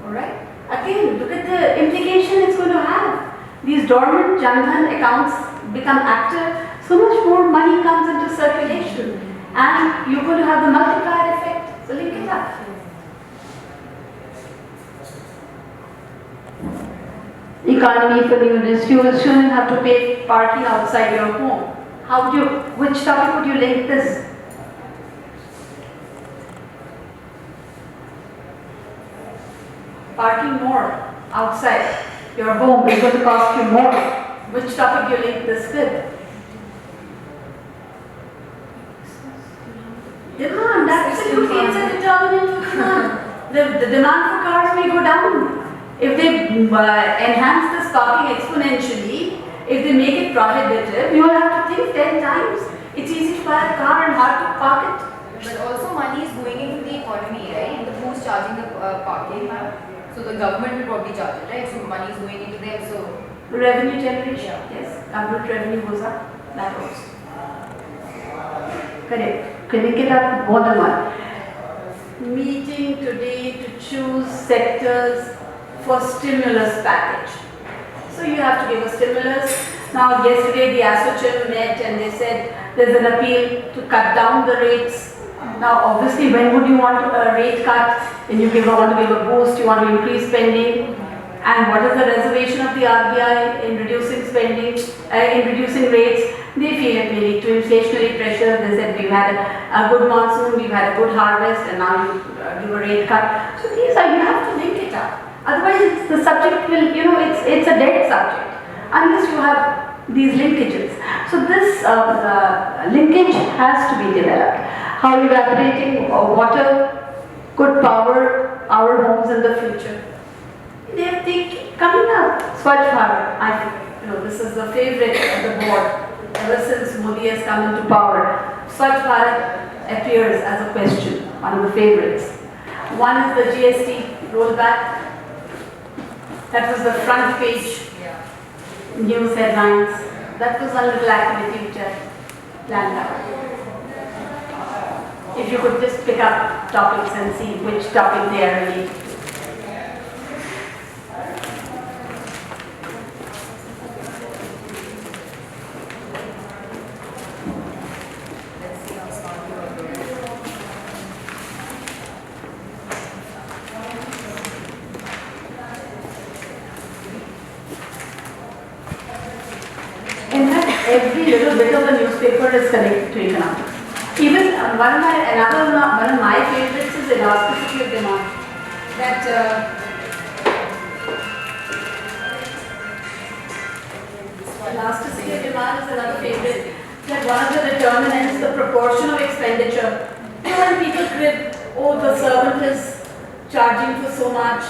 Alright? Again, look at the implication it's going to have. These dormant Jan Dhan accounts become active, so much more money comes into circulation, and you're going to have the multiplier effect. So link it up. Economy for students. You shouldn't have to pay parking outside your home. How would you? Which topic would you link this? Parking more outside your home is going to cost you more. Which topic you link this with? Demand, absolutely, it's a determinant of demand. The demand for cars may go down. If they enhance this parking exponentially, if they make it prohibitive, you will have to think 10 times. It's easy to buy a car and hard to park it. But also money is going into the economy, right? The who's charging the parking, so the government will probably charge it, right? So money is going into them, so... Revenue generation, yes. Government revenue goes up, that also. Correct. Link it up more than one. Meeting today to choose sectors for stimulus package. So you have to give a stimulus. Now yesterday the ASSOCHAM met and they said there's an appeal to cut down the rates. Now obviously when would you want a rate cut? When you want to give a boost, you want to increase spending. And what is the reservation of the RBI in reducing spending, in reducing rates? They feel it may lead to inflationary pressure. They said we've had a good monsoon, we've had a good harvest, and now you do a rate cut. So these are, you have to link it up. Otherwise the subject will, it's a dead subject unless you have these linkages. So this linkage has to be developed. How evaporating water could power our homes in the future. They have coming up. Swachh Bharat, this is the favorite of the board ever since Modi has come into power. Swachh Bharat appears as a question, one of the favorites. One is the GST rollback. That was the front page Yeah. news headlines. That was one little activity which I planned out. If you could just pick up topics and see which topic they are related to. Let's see how smart you are doing. In fact, every little bit of the newspaper is connected to economics. Even one of my favorites is elasticity of demand. That elasticity of demand is another favorite. That one of the determinants, the proportion of expenditure. You know, when people crib, oh, the servant is charging for so much,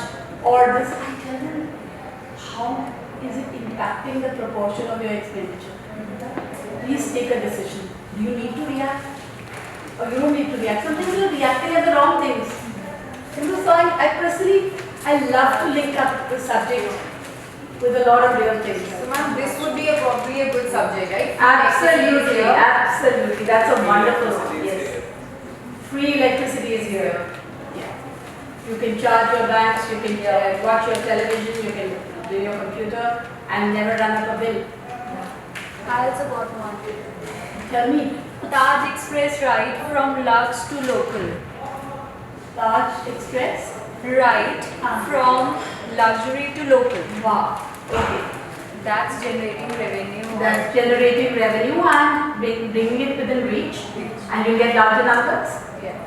or this, I tell them, how is it impacting the proportion of your expenditure? Please take a decision. Do you need to react? Or you don't need to react. Sometimes you're reacting at the wrong things. You know, so I personally, I love to link up the subject with a lot of real things. So ma'am, this would be probably a good subject, right? Absolutely, Here. absolutely. That's a wonderful Electricity one. is Yes. there. Free electricity is here. Yeah. You can charge your banks, you can watch your television, you can do your computer and never run up a bill. I also got one. Tell me, Taj Express ride from Lux to local. Taj Express? Ride Ah. from luxury to local. Wow. Okay. That's generating revenue. That's generating revenue and bringing it within reach, and you get larger numbers. Yeah.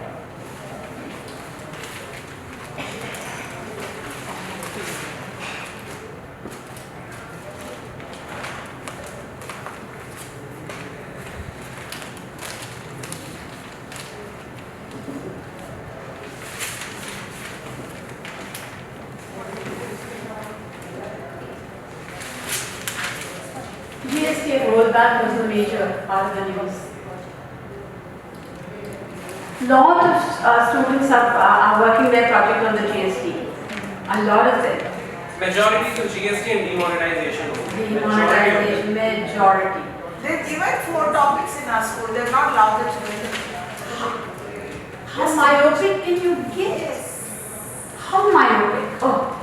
GST rollback was the major part of the news. Lot of students are working their project on the GST. A lot of them. Majority to GST and demonetization. Demonetization, majority. They've given 4 topics in our school, they've not allowed the children. How myopic can you get? How myopic? Oh,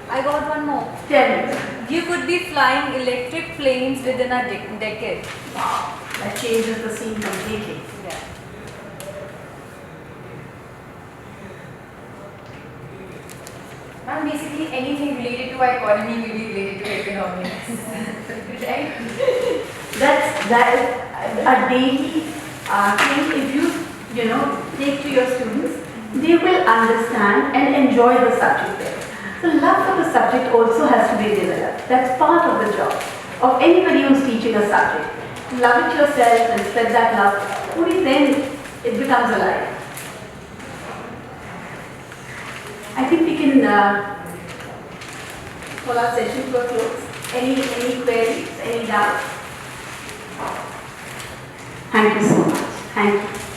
I got one more. tell me. You could be flying electric planes within a decade. Wow, that changes the scene completely. Yeah. Ma'am, basically anything related to our economy will be related to economics. Right? That is a daily thing. If you take to your students, they will understand and enjoy the subject there. So love for the subject also has to be developed. That's part of the job of anybody who's teaching a subject. Love it yourself and spread that love. Only then it becomes alive. I think we can call our session to a close. Any queries, any doubts? Thank you so much. Thank you.